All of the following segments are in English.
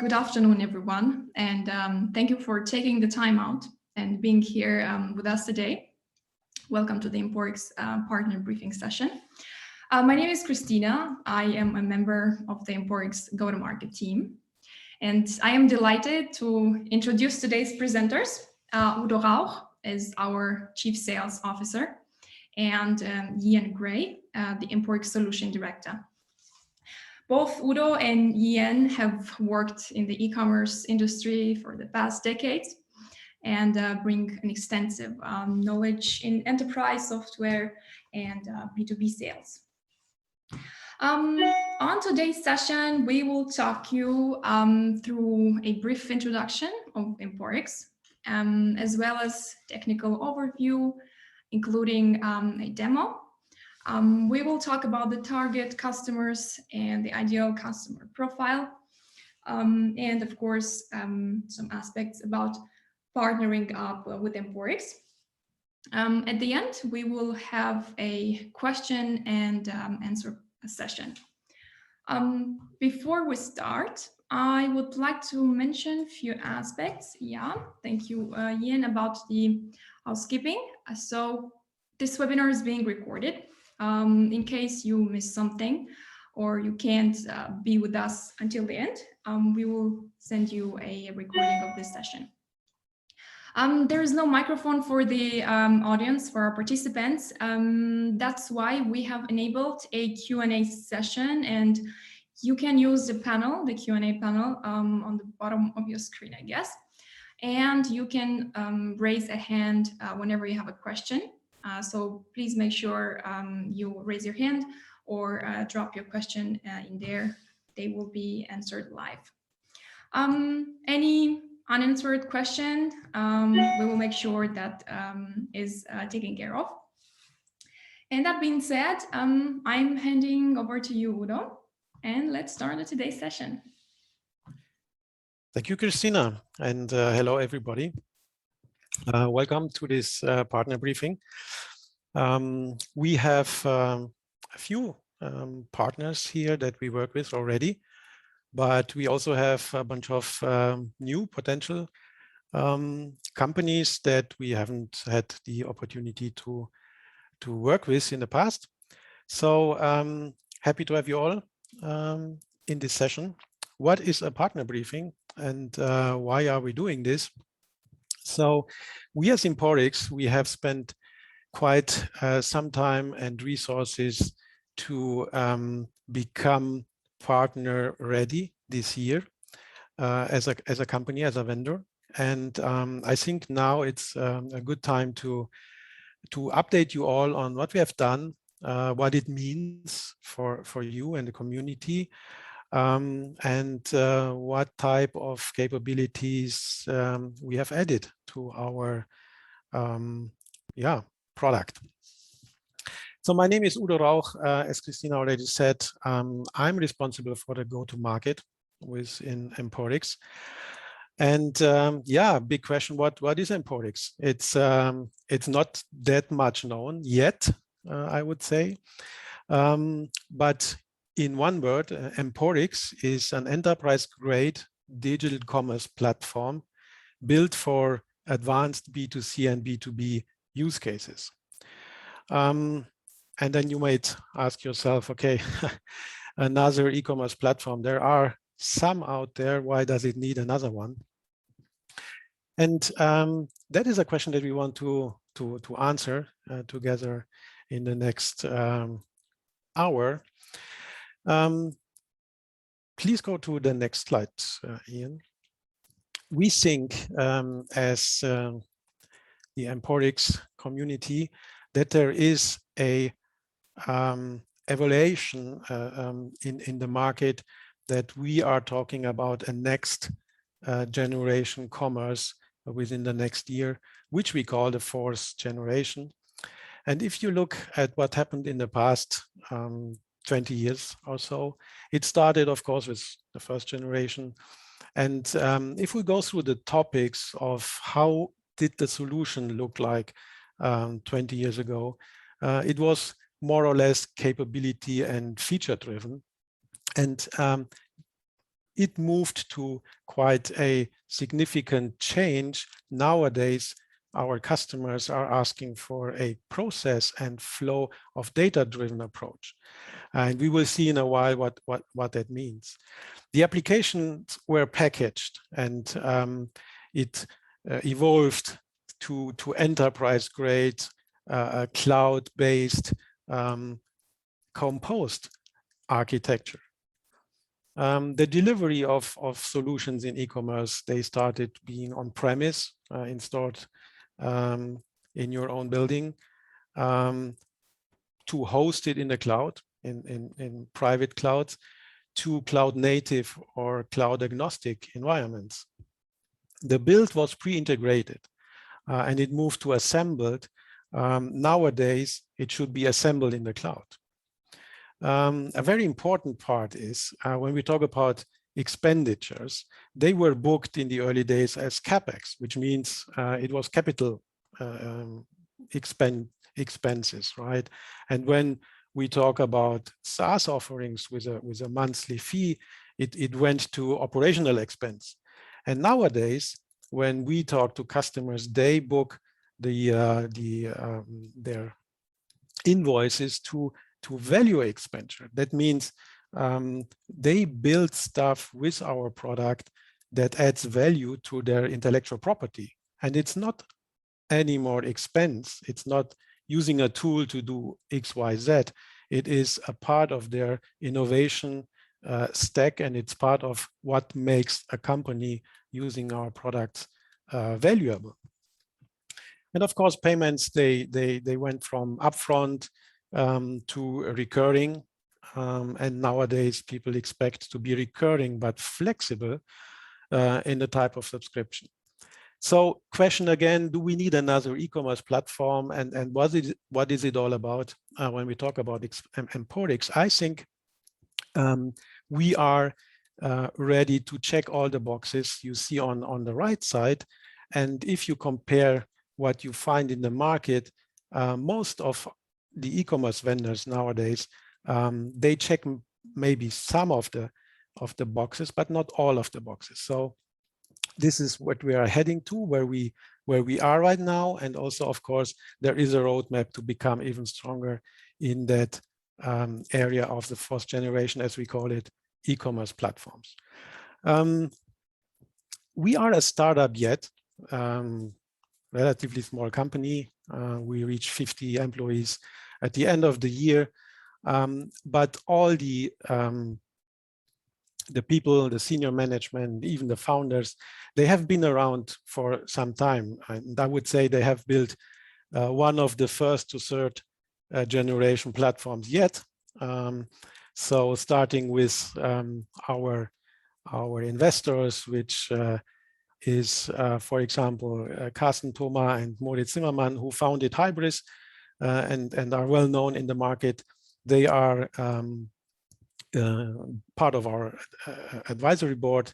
good afternoon, everyone, and thank you for taking the time out and being here with us today. Welcome to the Emporix partner briefing session. My name is Christina. I am a member of the Emporix go-to-market team, and I am delighted to introduce today's presenters. Udo Rauch is our Chief Sales Officer, and Ian Gray, the Emporix Solution Director. Both Udo and Ian have worked in the e-commerce industry for the past decades and bring an extensive knowledge in enterprise software and B2B sales. On today's session, we will talk you through a brief introduction of Emporix, as well as technical overview, including a demo. We will talk about the target customers and the ideal customer profile, and of course, some aspects about partnering up with Emporix. At the end, we will have a question and answer session. Before we start, I would like to mention a few aspects. Yeah, thank you, Ian, about the housekeeping. So this webinar is being recorded. In case you miss something or you can't be with us until the end, we will send you a recording of this session. There is no microphone for the audience, for our participants. That's why we have enabled a Q&A session, and you can use the panel, the Q&A panel on the bottom of your screen, I guess. And you can raise a hand whenever you have a question. So please make sure you raise your hand or drop your question in there. They will be answered live. Any unanswered question, we will make sure that is taken care of. And that being said, I'm handing over to you, Udo, and let's start today's session. Thank you, Christina, and hello, everybody. Welcome to this partner briefing. We have a few partners here that we work with already, but we also have a bunch of new potential companies that we haven't had the opportunity to work with in the past. So happy to have you all in this session. What is a partner briefing, and why are we doing this? So we as Emporix, we have spent quite some time and resources to become partner ready this year as a company, as a vendor. And I think now it's a good time to update you all on what we have done, what it means for you and the community, and what type of capabilities we have added to our product. So my name is Udo Rauch. As Christina already said, I'm responsible for the go-to-market within Emporix. And big question, what is Emporix? It's not that much known yet, I would say. But in one word, Emporix is an enterprise-grade digital commerce platform built for advanced B2C and B2B use cases. And then you might ask yourself, okay, another e-commerce platform. There are some out there. Why does it need another one? And that is a question that we want to answer together in the next hour. Please go to the next slide, Ian. We think as the Emporix community that there is a evaluation in the market that we are talking about a next generation commerce within the next year, which we call the fourth generation. And if you look at what happened in the past 20 years or so, it started, of course, with the first generation. And if we go through the topics of how did the solution look like 20 years ago, it was more or less capability and feature driven. And it moved to quite a significant change. Nowadays, our customers are asking for a process and flow of data-driven approach. And we will see in a while what that means. The applications were packaged, and it evolved to enterprise-grade, cloud-based, composed architecture. The delivery of solutions in e-commerce, they started being on-premise, installed in your own building, to host it in the cloud, in private clouds, to cloud native or cloud agnostic environments. The build was pre-integrated and it moved to assembled. Nowadays, it should be assembled in the cloud. A very important part is when we talk about expenditures, they were booked in the early days as CapEx, which means it was capital expenses, right? And when we talk about SaaS offerings with a monthly fee, it went to operational expense. And nowadays, when we talk to customers, they book their invoices to value expenditure. That means they build stuff with our product that adds value to their intellectual property. And it's not any more expense. It's not using a tool to do X, Y, Z. It is a part of their innovation stack, and it's part of what makes a company using our products valuable. And of course, payments, they went from upfront to recurring, and nowadays people expect to be recurring but flexible in the type of subscription. So question again, do we need another e-commerce platform, and what is it all about when we talk about Emporix? I think we are ready to check all the boxes you see on the right side. And if you compare what you find in the market, most of the e-commerce vendors nowadays, they check maybe some of the boxes, but not all of the boxes. So this is what we are heading to, where we are right now. And also, of course, there is a roadmap to become even stronger in that area of the fourth generation, as we call it, e-commerce platforms. We are a startup yet, relatively small company. We reach 50 employees at the end of the year, but all the people, the senior management, even the founders, they have been around for some time. And I would say they have built one of the first to third generation platforms yet. So starting with our investors, which is, for example, Carsten Thoma and Moritz Zimmermann, who founded Hybris and are well known in the market. They are part of our advisory board.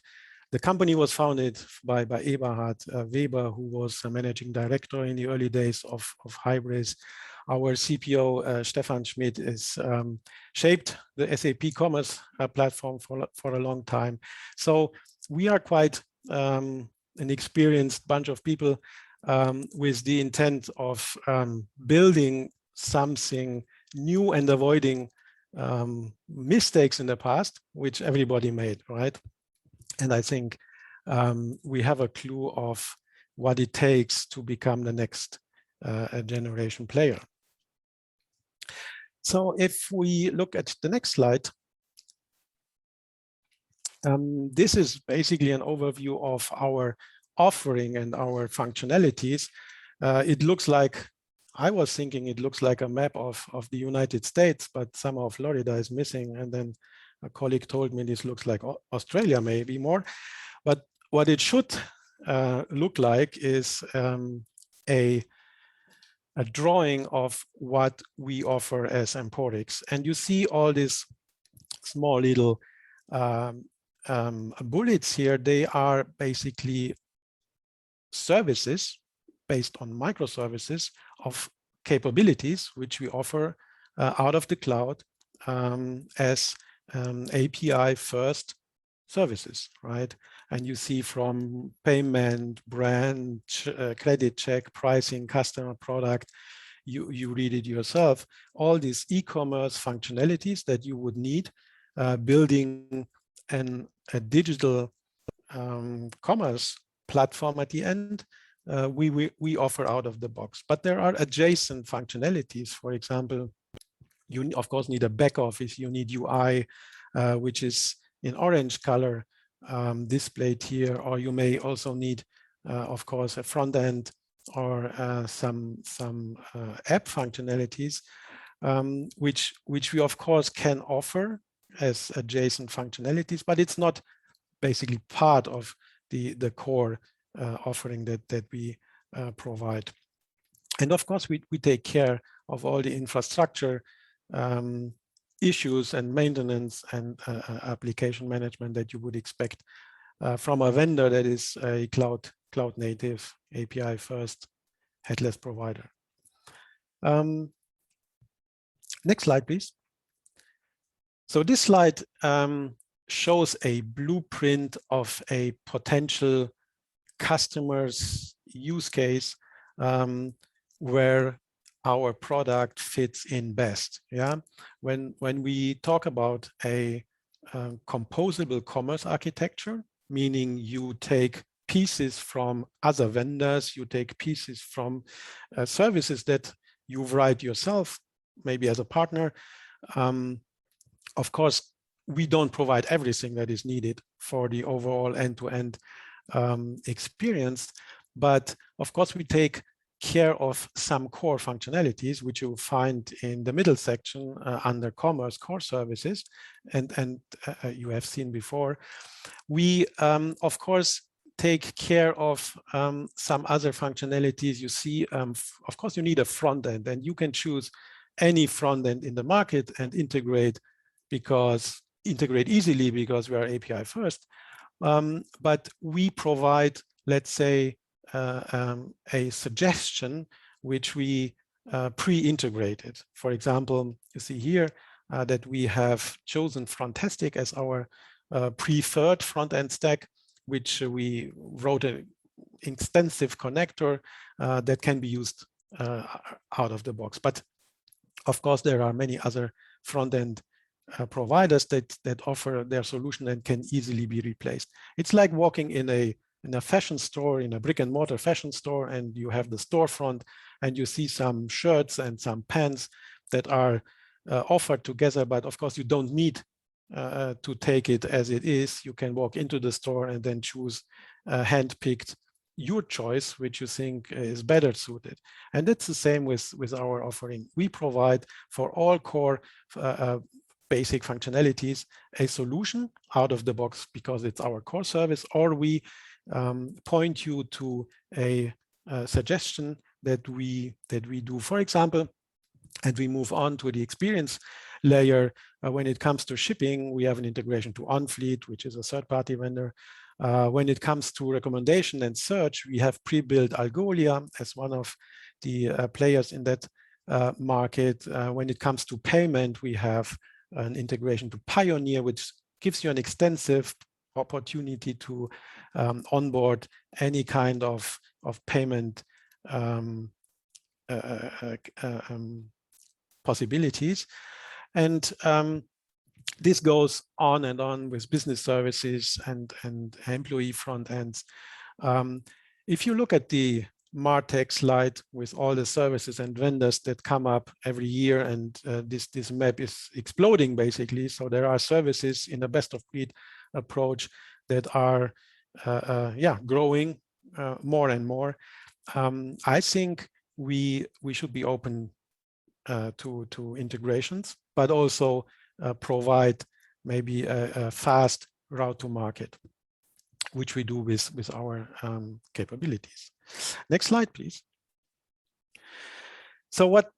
The company was founded by Eberhard Weber, who was a managing director in the early days of Hybris. Our CPO, Stefan Schmidt, is shaped the SAP Commerce platform for a long time. So we are quite an experienced bunch of people with the intent of building something new and avoiding mistakes in the past, which everybody made, right? And I think we have a clue of what it takes to become the next generation player. So if we look at the next slide, this is basically an overview of our offering and our functionalities. It looks like, I was thinking it looks like a map of the United States, but somehow Florida is missing. And then a colleague told me this looks like Australia, maybe more. But what it should look like is a drawing of what we offer as Emporix. And you see all these small little bullets here. They are basically services based on microservices of capabilities, which we offer out of the cloud as API first services, right? And you see from payment, brand, credit check, pricing, customer product, you read it yourself, all these e-commerce functionalities that you would need, building a digital commerce platform at the end, we offer out of the box. But there are adjacent functionalities. For example, you of course need a back office, you need UI, which is in orange color displayed here, or you may also need, of course, a front end or some app functionalities, which we of course can offer as adjacent functionalities, but it's not basically part of the core offering that we provide. And of course, we take care of all the infrastructure issues and maintenance and application management that you would expect from a vendor that is a cloud native, API first, headless provider. Next slide, please. So this slide shows a blueprint of a potential customer's use case where our product fits in best. Yeah, when we talk about a composable commerce architecture, meaning you take pieces from other vendors, you take pieces from services that you write yourself, maybe as a partner. Of course, we don't provide everything that is needed for the overall end-to-end experience, but of course we take care of some core functionalities, which you'll find in the middle section under Commerce Core Services, and you have seen before. We, of course, take care of some other functionalities. You see, of course, you need a front end, and you can choose any front end in the market and integrate easily because we are API first. But we provide, let's say, a suggestion which we pre-integrated. For example, you see here that we have chosen Frontastic as our preferred front-end stack, which we wrote an extensive connector that can be used out of the box. But of course, there are many other front-end providers that offer their solution and can easily be replaced. It's like walking in a fashion store, in a brick and mortar fashion store, and you have the storefront and you see some shirts and some pants that are offered together, but of course you don't need to take it as it is. You can walk into the store and then choose hand-picked your choice, which you think is better suited. And it's the same with our offering. We provide for all core basic functionalities a solution out of the box because it's our core service, or we point you to a suggestion that we do, for example. And we move on to the experience layer. When it comes to shipping, we have an integration to OnFleet, which is a third-party vendor. When it comes to recommendation and search, we have pre-built Algolia as one of the players in that market. When it comes to payment, we have an integration to Pioneer, which gives you an extensive opportunity to onboard any kind of payment possibilities. And this goes on and on with business services and employee front ends. If you look at the MarTech slide with all the services and vendors that come up every year, and this map is exploding basically. So there are services in the best of breed approach that are growing more and more. I think we should be open to integrations, but also provide maybe a fast route to market, which we do with our capabilities. Next slide, please. So what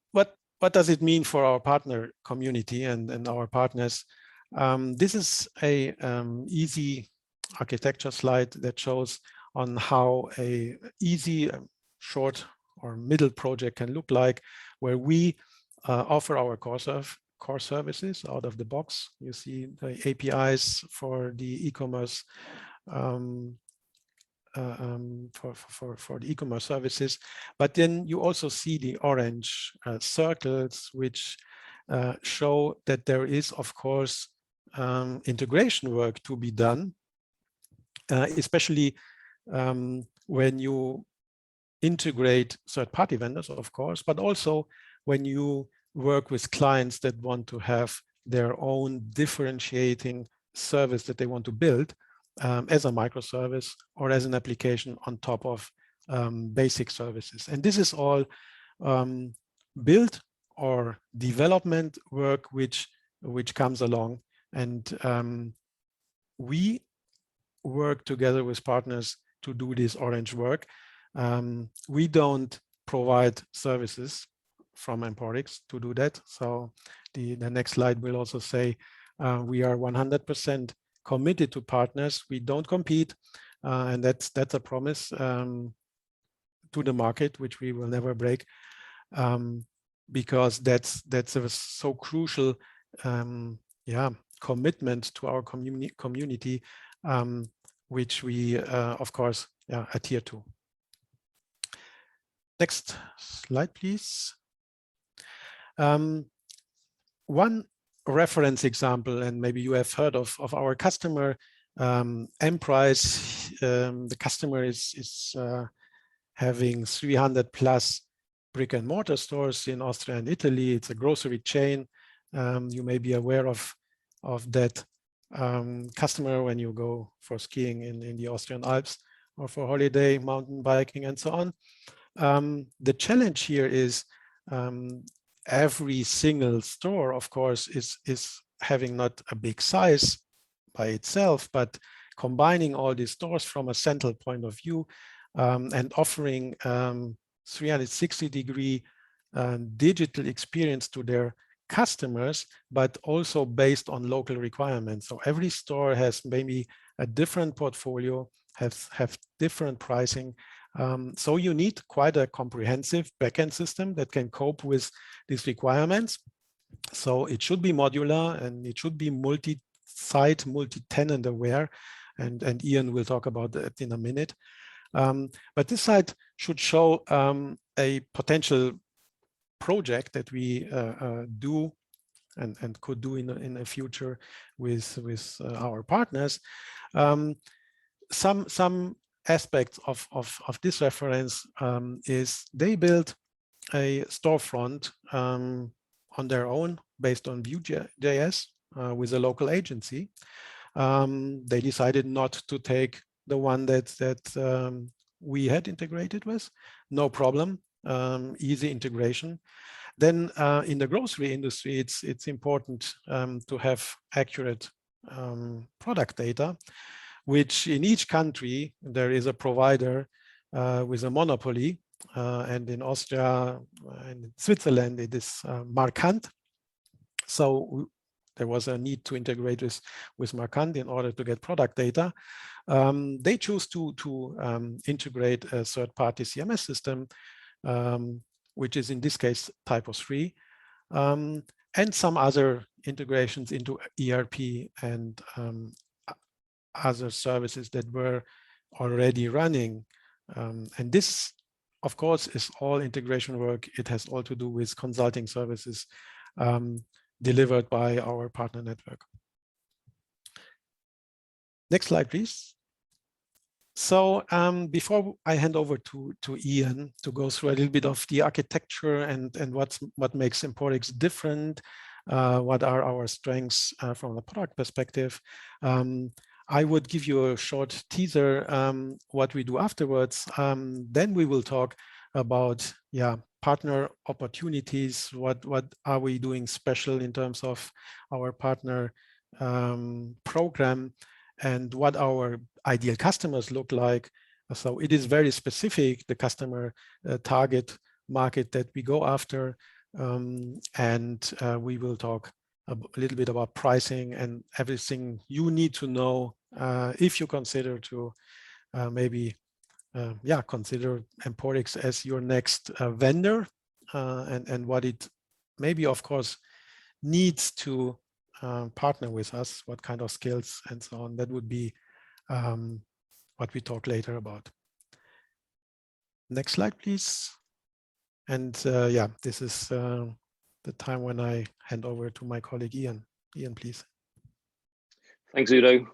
does it mean for our partner community and our partners? This is a easy architecture slide that shows on how a easy, short or middle project can look like, where we offer our core core services out of the box. You see the APIs for the e-commerce for the e-commerce services, but then you also see the orange circles, which show that there is, of course, integration work to be done, especially when you integrate third-party vendors, of course, but also when you work with clients that want to have their own differentiating service that they want to build as a microservice or as an application on top of basic services. And this is all build or development work which comes along. And we work together with partners to do this orange work. We don't provide services from Emporix to do that. So the next slide will also say we are 100% committed to partners. We don't compete, and that's a promise to the market, which we will never break, because that's a so crucial commitment to our community, which we of course adhere to. Next slide, please. One reference example, and maybe you have heard of our customer, Emporix. The customer is having 300 plus brick and mortar stores in Austria and Italy. It's a grocery chain. You may be aware of that customer when you go for skiing in the Austrian Alps or for holiday, mountain biking, and so on. The challenge here is every single store, of course, is having not a big size by itself, but combining all these stores from a central point of view and offering 360-degree digital experience to their customers, but also based on local requirements. So every store has maybe a different portfolio, have different pricing. So you need quite a comprehensive backend system that can cope with these requirements. So it should be modular and it should be multi-site, multi-tenant aware. And Ian will talk about that in a minute. But this site should show a potential project that we do and could do in the future with our partners. Some aspects of this reference is they built a storefront on their own based on Vue.js with a local agency. They decided not to take the one that we had integrated with. No problem, easy integration. Then in the grocery industry, it's important to have accurate product data, which in each country there is a provider with a monopoly, and in Austria and in Switzerland it is Markant. So there was a need to integrate with Markant in order to get product data. They choose to integrate a third-party CMS system, which is in this case Typo3, and some other integrations into ERP and other services that were already running. And this, of course, is all integration work. It has all to do with consulting services delivered by our partner network. Next slide, please. So before I hand over to Ian to go through a little bit of the architecture and what makes Emporix different, what are our strengths from the product perspective, I would give you a short teaser what we do afterwards. Then we will talk about partner opportunities. What are we doing special in terms of our partner program, and what our ideal customers look like. So it is very specific, the customer target market that we go after, and we will talk a little bit about pricing and everything you need to know if you consider to maybe consider Emporix as your next vendor, and what it maybe, of course, needs to partner with us, what kind of skills and so on. That would be what we talk later about. Next slide, please. And yeah, this is the time when I hand over to my colleague Ian. Ian, please. Thanks, Udo.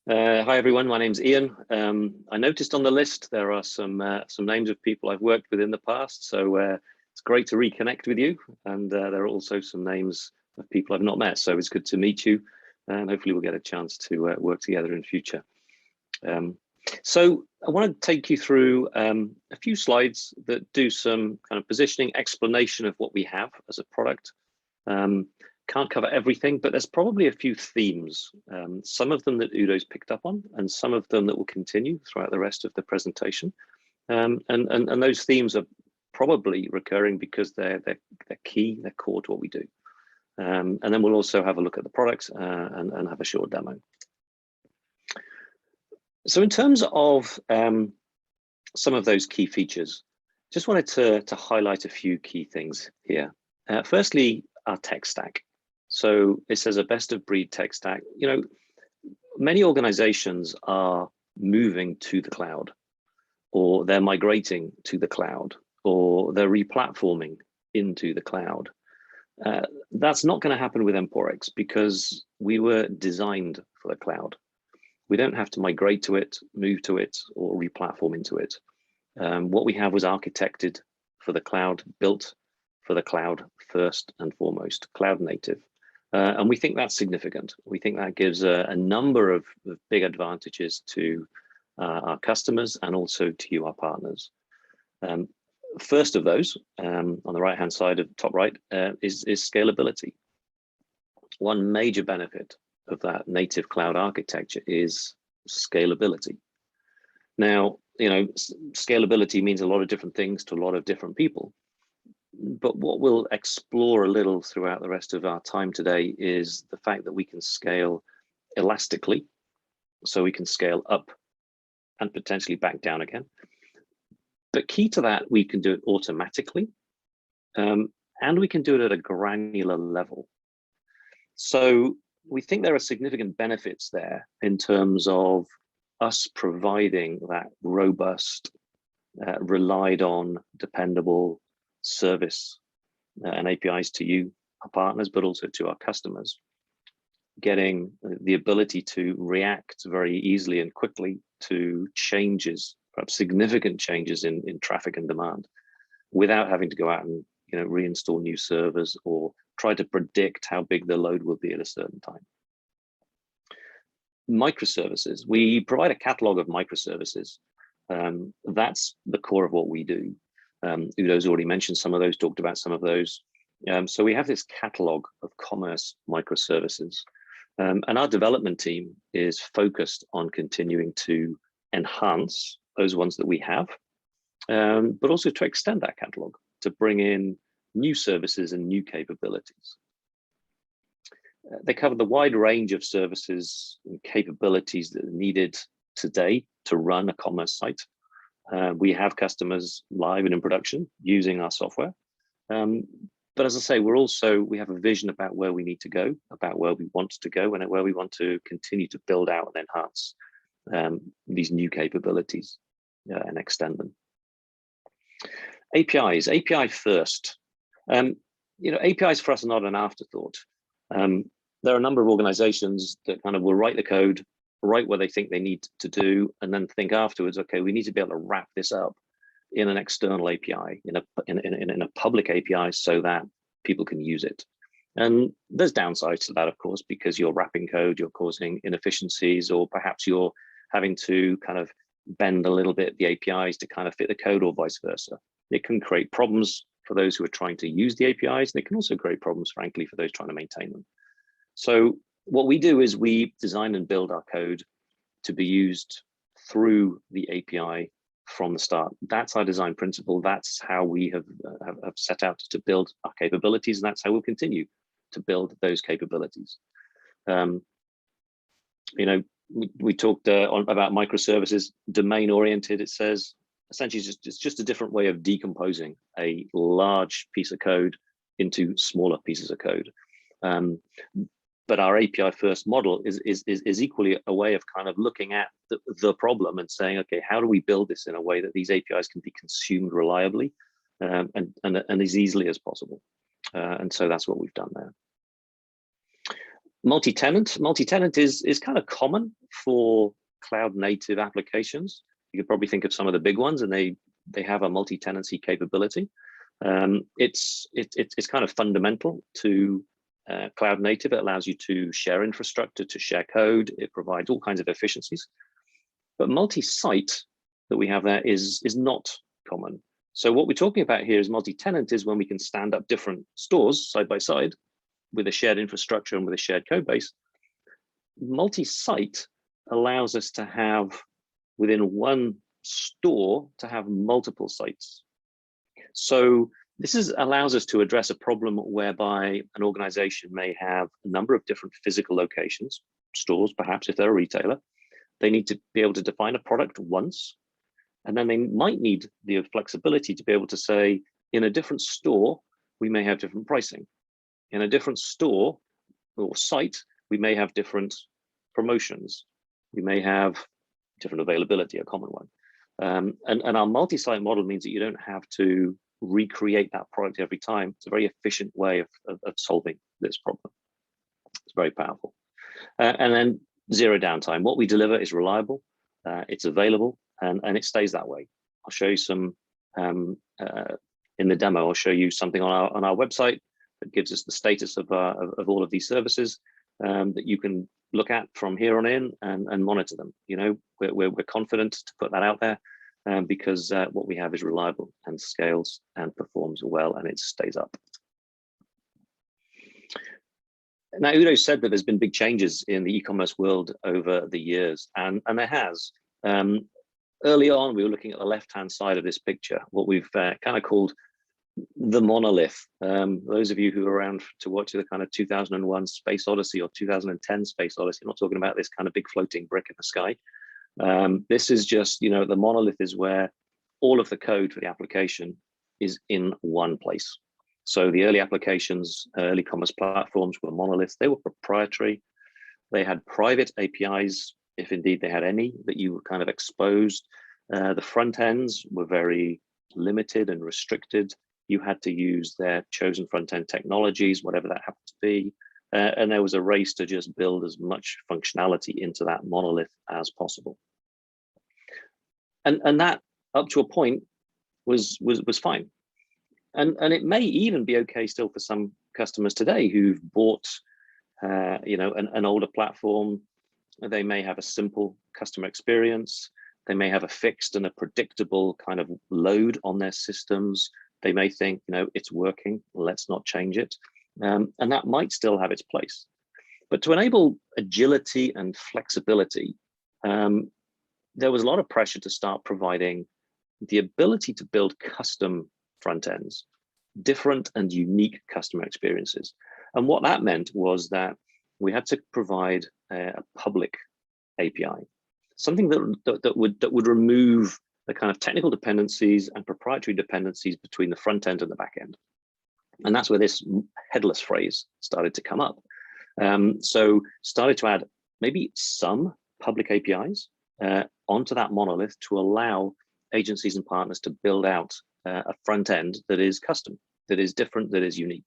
Hi, everyone. My name's Ian. I noticed on the list there are some names of people I've worked with in the past, so it's great to reconnect with you. And there are also some names of people I've not met, so it's good to meet you, and hopefully we'll get a chance to work together in future. So I want to take you through a few slides that do some kind of positioning explanation of what we have as a product. Can't cover everything, but there's probably a few themes, some of them that Udo's picked up on, and some of them that will continue throughout the rest of the presentation. And those themes are probably recurring because they're key, they're core to what we do. And then we'll also have a look at the products and have a short demo. So in terms of some of those key features, just wanted to highlight a few key things here. Firstly, our tech stack. So it says a best of breed tech stack. You know, many organizations are moving to the cloud, or they're migrating to the cloud, or they're replatforming into the cloud. That's not going to happen with Emporix because we were designed for the cloud. We don't have to migrate to it, move to it, or replatform into it. What we have was architected for the cloud, built for the cloud first and foremost, cloud native. And we think that's significant. We think that gives a number of big advantages to our customers and also to you, our partners. First of those, on the right-hand side of top right, is scalability. One major benefit of that native cloud architecture is scalability. Now, you know, scalability means a lot of different things to a lot of different people. But what we'll explore a little throughout the rest of our time today is the fact that we can scale elastically. So we can scale up and potentially back down again. But key to that, we can do it automatically, and we can do it at a granular level. So we think there are significant benefits there in terms of us providing that robust, relied on, dependable service and APIs to you, our partners, but also to our customers. Getting the ability to react very easily and quickly to changes, perhaps significant changes in traffic and demand, without having to go out and reinstall new servers or try to predict how big the load will be at a certain time. Microservices, we provide a catalog of microservices. That's the core of what we do. Udo's already mentioned some of those, talked about some of those. So we have this catalog of commerce microservices. And our development team is focused on continuing to enhance those ones that we have, but also to extend that catalog, to bring in new services and new capabilities. They cover the wide range of services and capabilities that are needed today to run a commerce site. We have customers live and in production using our software. But as I say, we have a vision about where we need to go, about where we want to go, and where we want to continue to build out and enhance these new capabilities and extend them. APIs, API first. APIs for us are not an afterthought. There are a number of organizations that kind of will write the code, write what they think they need to do, and then think afterwards, okay, we need to be able to wrap this up in an external API, in a public API, so that people can use it. And there's downsides to that, of course, because you're wrapping code, you're causing inefficiencies, or perhaps you're having to kind of bend a little bit the APIs to kind of fit the code, or vice versa. It can create problems for those who are trying to use the APIs, and it can also create problems, frankly, for those trying to maintain them. So what we do is we design and build our code to be used through the API from the start. That's our design principle. That's how we have set out to build our capabilities, and that's how we'll continue to build those capabilities. We talked about microservices, domain-oriented. It says essentially it's just a different way of decomposing a large piece of code into smaller pieces of code. But our API first model is equally a way of kind of looking at the problem and saying, okay, how do we build this in a way that these APIs can be consumed reliably and as easily as possible? And so that's what we've done there. Multi-tenant is kind of common for cloud native applications. You could probably think of some of the big ones, and they have a multi-tenancy capability. It's kind of fundamental to cloud native. It allows you to share infrastructure, to share code. It provides all kinds of efficiencies. But multi-site that we have there is not common. So what we're talking about here is multi-tenant is when we can stand up different stores side by side with a shared infrastructure and with a shared code base. Multi-site allows us to have within one store to have multiple sites. So this allows us to address a problem whereby an organization may have a number of different physical locations, stores, perhaps if they're a retailer. They need to be able to define a product once, and then they might need the flexibility to be able to say, in a different store, we may have different pricing. In a different store or site, we may have different promotions. We may have different availability, a common one. And our multi-site model means that you don't have to recreate that product every time. It's a very efficient way of solving this problem. It's very powerful. And then zero downtime. What we deliver is reliable, it's available, and it stays that way. I'll show you some in the demo. I'll show you something on our website that gives us the status of all of these services that you can look at from here on in and monitor them. You know, we're confident to put that out there because what we have is reliable and scales and performs well, and it stays up. Now, Udo said that there's been big changes in the e-commerce world over the years, and there has. Early on, we were looking at the left-hand side of this picture, what we've kind of called the monolith. Those of you who are around to watch the kind of 2001 Space Odyssey or 2010 Space Odyssey, I'm not talking about this kind of big floating brick in the sky. This is just, you know, the monolith is where all of the code for the application is in one place. So the early applications, early commerce platforms were monoliths. They were proprietary. They had private APIs, if indeed they had any, that you were kind of exposed. The front ends were very limited and restricted. You had to use their chosen front-end technologies, whatever that happened to be. And there was a race to just build as much functionality into that monolith as possible. And that, up to a point, was fine. And it may even be okay still for some customers today who've bought you know, an older platform. They may have a simple customer experience. They may have a fixed and a predictable kind of load on their systems. They may think, you know, it's working, let's not change it. And that might still have its place. But to enable agility and flexibility, there was a lot of pressure to start providing the ability to build custom front ends, different and unique customer experiences. And what that meant was that we had to provide a public API, something that would remove the kind of technical dependencies and proprietary dependencies between the front end and the back end. And that's where this headless phrase started to come up. So started to add maybe some public APIs onto that monolith to allow agencies and partners to build out a front end that is custom, that is different, that is unique.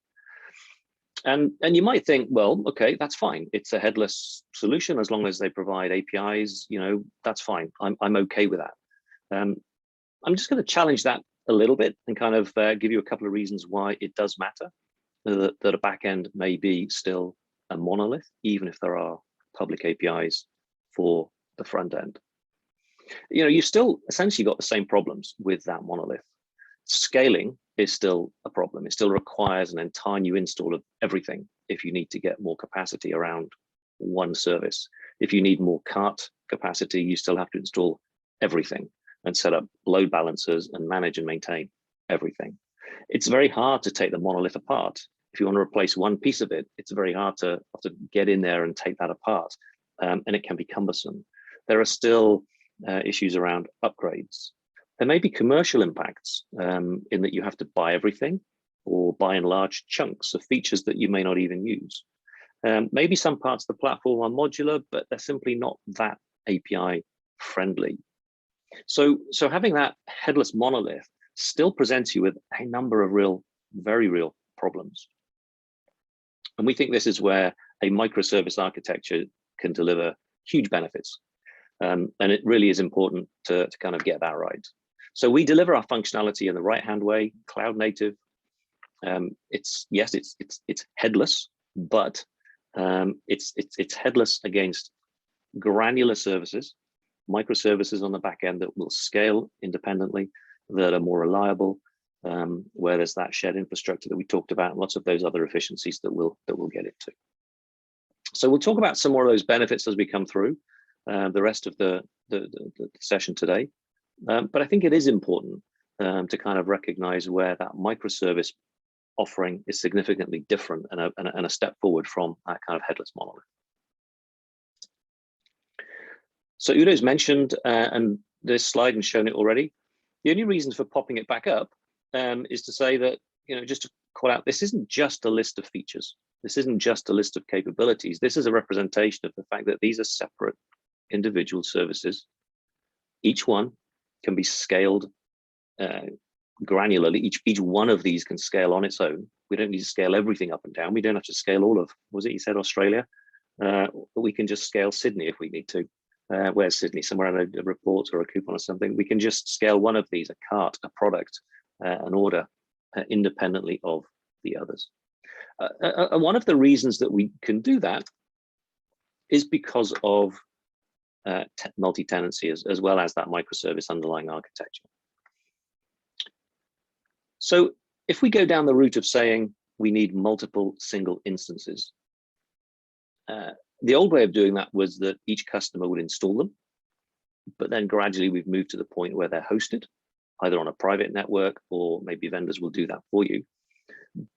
And you might think, well, okay, that's fine. It's a headless solution as long as they provide APIs, you know, that's fine. I'm okay with that. I'm just going to challenge that a little bit and kind of give you a couple of reasons why it does matter that a backend may be still a monolith, even if there are public APIs for the front end. You know, you've still essentially got the same problems with that monolith. Scaling is still a problem. It still requires an entire new install of everything if you need to get more capacity around one service. If you need more cart capacity, you still have to install everything and set up load balancers and manage and maintain everything. It's very hard to take the monolith apart. If you want to replace one piece of it, it's very hard to get in there and take that apart, and it can be cumbersome. There are still issues around upgrades. There may be commercial impacts in that you have to buy everything or by and large chunks of features that you may not even use. Maybe some parts of the platform are modular, but they're simply not that API friendly. So having that headless monolith still presents you with a number of very real problems. And we think this is where a microservice architecture can deliver huge benefits. And it really is important to kind of get that right. So we deliver our functionality in the right-hand way, cloud native. It's headless, but it's headless against granular services, microservices on the back end that will scale independently, that are more reliable, where there's that shared infrastructure that we talked about, and lots of those other efficiencies that we'll get into. So we'll talk about some more of those benefits as we come through the rest of the session today. But I think it is important to kind of recognize where that microservice offering is significantly different and a step forward from that kind of headless monolith. So Udo's mentioned, and this slide and shown it already. The only reason for popping it back up is to say that, just to call out, this isn't just a list of features. This isn't just a list of capabilities. This is a representation of the fact that these are separate individual services. Each one can be scaled granularly. Each one of these can scale on its own. We don't need to scale everything up and down. We don't have to scale all of, was it you said Australia? We can just scale Sydney if we need to. Where's Sydney? Somewhere on a report or a coupon or something. We can just scale one of these, a cart, a product, an order, independently of the others. And one of the reasons that we can do that is because of multi-tenancy as well as that microservice underlying architecture. So if we go down the route of saying we need multiple single instances, the old way of doing that was that each customer would install them, but then gradually we've moved to the point where they're hosted, either on a private network or maybe vendors will do that for you.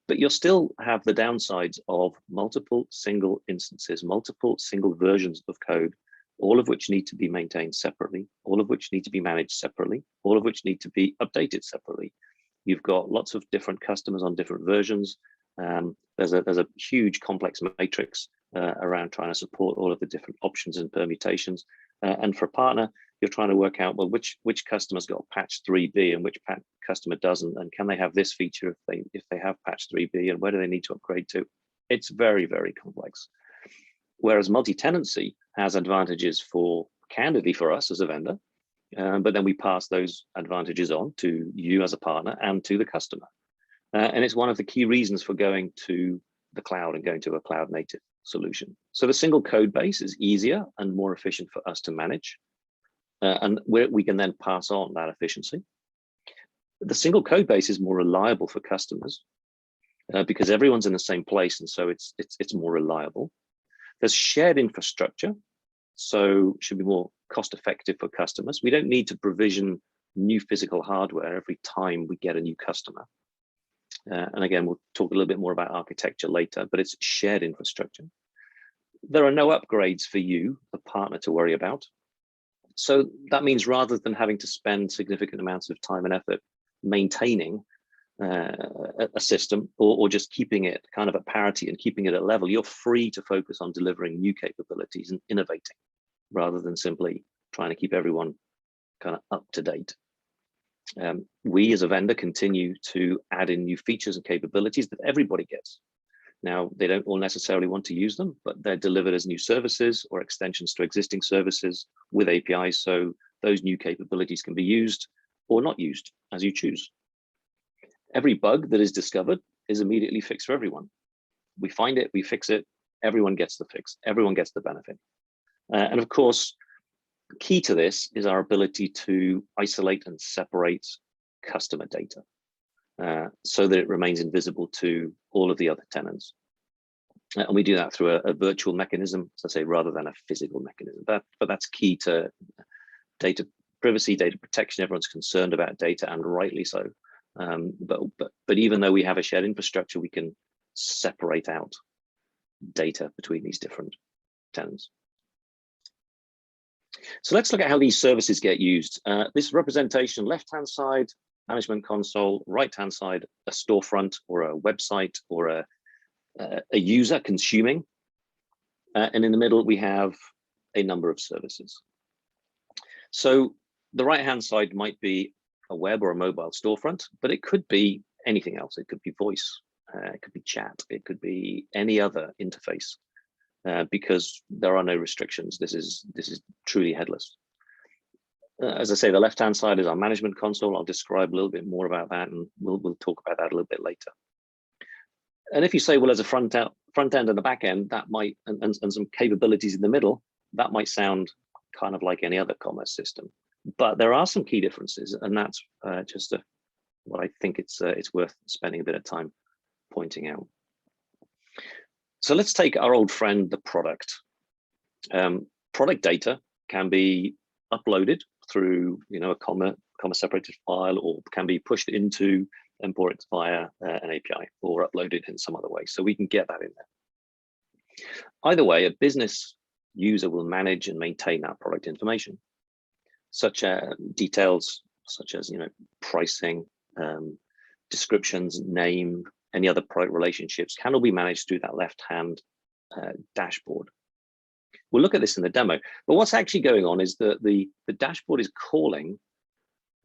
But you'll still have the downsides of multiple single instances, multiple single versions of code, all of which need to be maintained separately, all of which need to be managed separately, all of which need to be updated separately. You've got lots of different customers on different versions. There's a huge complex matrix around trying to support all of the different options and permutations. And for a partner, you're trying to work out, well, which customer's got patch 3B and which customer doesn't, and can they have this feature if they have patch 3B, and where do they need to upgrade to? It's very, very complex. Whereas multi-tenancy has advantages candidly for us as a vendor, but then we pass those advantages on to you as a partner and to the customer. And it's one of the key reasons for going to the cloud and going to a cloud native solution. So the single code base is easier and more efficient for us to manage. And we can then pass on that efficiency. The single code base is more reliable for customers because everyone's in the same place, and so it's more reliable. There's shared infrastructure, so it should be more cost effective for customers. We don't need to provision new physical hardware every time we get a new customer. And again, we'll talk a little bit more about architecture later, but it's shared infrastructure. There are no upgrades for you, the partner, to worry about. So that means rather than having to spend significant amounts of time and effort maintaining a system or just keeping it kind of at parity and keeping it at level, you're free to focus on delivering new capabilities and innovating rather than simply trying to keep everyone kind of up to date. We as a vendor continue to add in new features and capabilities that everybody gets. Now, they don't all necessarily want to use them, but they're delivered as new services or extensions to existing services with APIs. So those new capabilities can be used or not used as you choose. Every bug that is discovered is immediately fixed for everyone. We find it, we fix it, everyone gets the fix, everyone gets the benefit. And of course, key to this is our ability to isolate and separate customer data so that it remains invisible to all of the other tenants. And we do that through a virtual mechanism, as I say, rather than a physical mechanism. But that's key to data privacy, data protection. Everyone's concerned about data, and rightly so. But even though we have a shared infrastructure, we can separate out data between these different tenants. So let's look at how these services get used. This representation, left-hand side, management console, right-hand side, a storefront or a website or a user consuming. And in the middle, we have a number of services. So the right-hand side might be a web or a mobile storefront, but it could be anything else. It could be voice, it could be chat, it could be any other interface, because there are no restrictions. This is truly headless. As I say, the left-hand side is our management console. I'll describe a little bit more about that, and we'll talk about that a little bit later. And if you say, well, there's a front end and a back end, that might, and some capabilities in the middle, that might sound kind of like any other commerce system. But there are some key differences, and that's just what I think it's worth spending a bit of time pointing out. So let's take our old friend, the product. Product data can be uploaded through, a comma separated file, or can be pushed into Emporix via an API, or uploaded in some other way. So we can get that in there. Either way, a business user will manage and maintain that product information, such as details, such as pricing, descriptions, name, any other product relationships can all be managed through that left-hand dashboard. We'll look at this in the demo, but what's actually going on is that the dashboard is calling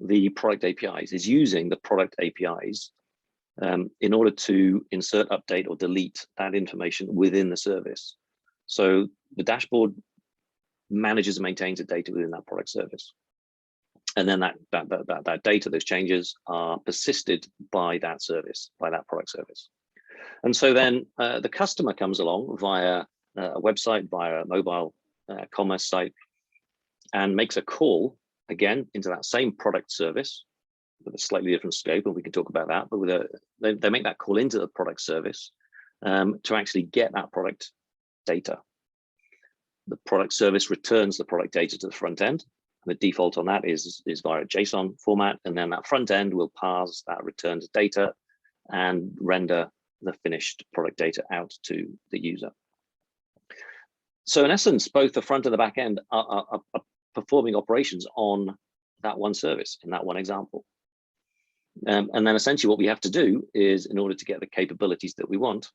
the product APIs, is using the product APIs in order to insert, update, or delete that information within the service. So the dashboard manages and maintains the data within that product service. And then that data, those changes, are persisted by that service, by that product service. And so then the customer comes along via a website, via a mobile commerce site, and makes a call again into that same product service with a slightly different scope, and we can talk about that. But they make that call into the product service to actually get that product data. The product service returns the product data to the front end. The default on that is via JSON format, and then that front end will parse that returned data and render the finished product data out to the user. So in essence, both the front and the back end are performing operations on that one service, in that one example. And then essentially what we have to do is, in order to get the capabilities that we want,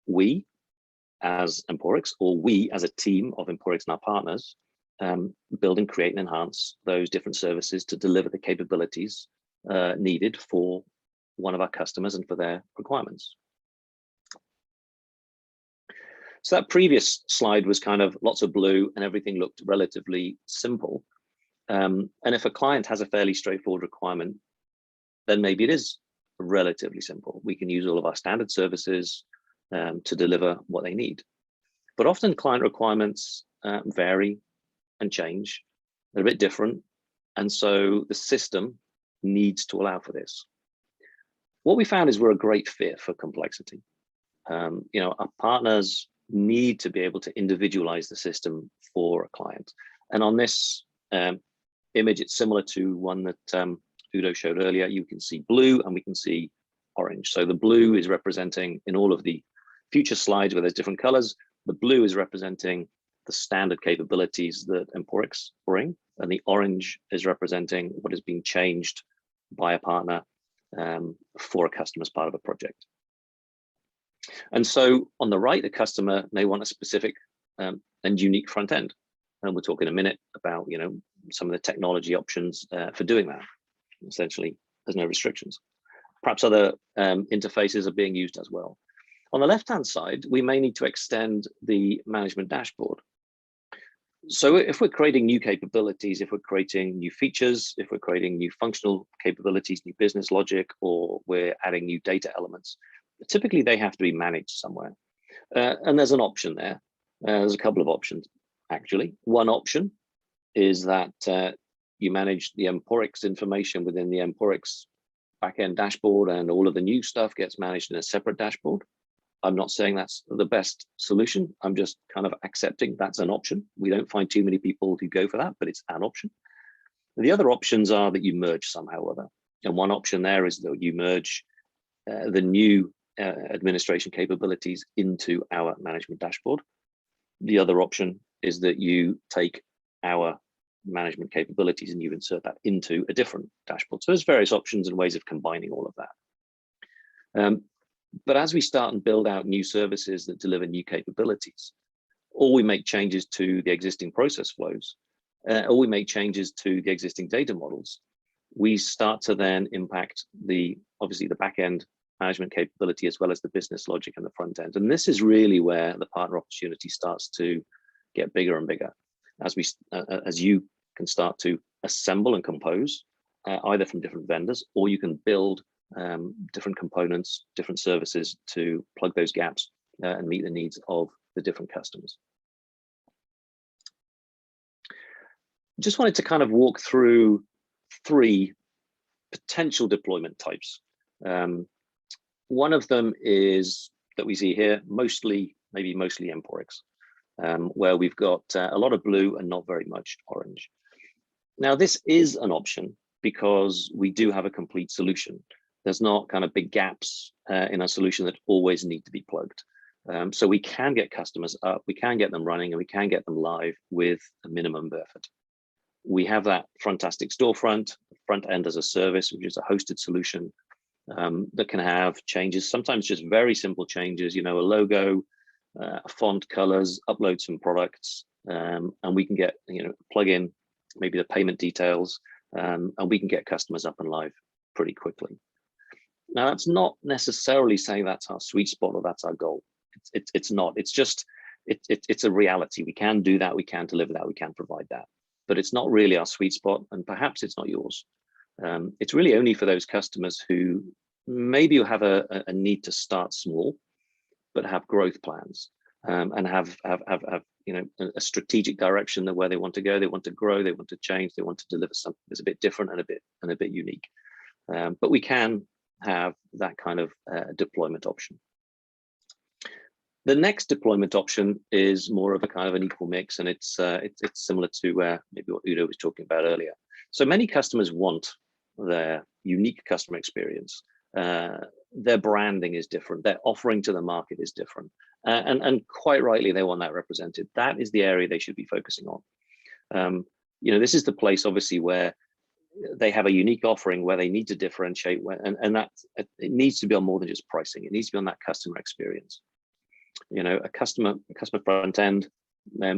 we as Emporix, or we as a team of Emporix and our partners, build and create and enhance those different services to deliver the capabilities needed for one of our customers and for their requirements. So that previous slide was kind of lots of blue and everything looked relatively simple. And if a client has a fairly straightforward requirement, then maybe it is relatively simple. We can use all of our standard services to deliver what they need. But often client requirements vary and change. They're a bit different. And so the system needs to allow for this. What we found is we're a great fit for complexity. Our partners need to be able to individualize the system for a client. And on this image, it's similar to one that Udo showed earlier. You can see blue and we can see orange. So the blue is representing, in all of the future slides where there's different colors, the blue is representing the standard capabilities that Emporix bring, and the orange is representing what is being changed by a partner for a customer as part of a project. And so on the right, the customer may want a specific and unique front end. And we'll talk in a minute about some of the technology options for doing that. Essentially, there's no restrictions. Perhaps other interfaces are being used as well. On the left-hand side, we may need to extend the management dashboard. So if we're creating new capabilities, if we're creating new features, if we're creating new functional capabilities, new business logic, or we're adding new data elements, typically they have to be managed somewhere. And there's an option there. There's a couple of options, actually. One option is that you manage the Emporix information within the Emporix backend dashboard, and all of the new stuff gets managed in a separate dashboard. I'm not saying that's the best solution. I'm just kind of accepting that's an option. We don't find too many people who go for that, but it's an option. The other options are that you merge somehow or other. And one option there is that you merge the new administration capabilities into our management dashboard. The other option is that you take our management capabilities and you insert that into a different dashboard. So there's various options and ways of combining all of that. But as we start and build out new services that deliver new capabilities, or we make changes to the existing process flows, or we make changes to the existing data models, we start to then impact obviously the back end management capability as well as the business logic and the front end. And this is really where the partner opportunity starts to get bigger and bigger as you can start to assemble and compose either from different vendors, or you can build different components, different services to plug those gaps and meet the needs of the different customers. Just wanted to kind of walk through 3 potential deployment types. One of them is that we see here, mostly Emporix, where we've got a lot of blue and not very much orange. Now, this is an option because we do have a complete solution. There's not kind of big gaps in our solution that always need to be plugged. So we can get customers up, we can get them running, and we can get them live with a minimum of effort. We have that fantastic Storefront, front end as a service, which is a hosted solution that can have changes, sometimes just very simple changes, a logo, font colors, upload some products, and we can get, plug in maybe the payment details, and we can get customers up and live pretty quickly. Now, that's not necessarily saying that's our sweet spot or that's our goal. It's not. It's just it's a reality. We can do that. We can deliver that. We can provide that. But it's not really our sweet spot, and perhaps it's not yours. It's really only for those customers who maybe have a need to start small, but have growth plans and have a strategic direction of where they want to go. They want to grow. They want to change. They want to deliver something that's a bit different and a bit unique. But we can have that kind of deployment option. The next deployment option is more of a kind of an equal mix, and it's similar to maybe what Udo was talking about earlier. So many customers want their unique customer experience. Their branding is different. Their offering to the market is different, and quite rightly they want that represented. That is the area they should be focusing on. This is the place, obviously, where they have a unique offering where they need to differentiate, and that it needs to be on more than just pricing. It needs to be on that customer experience. A customer front end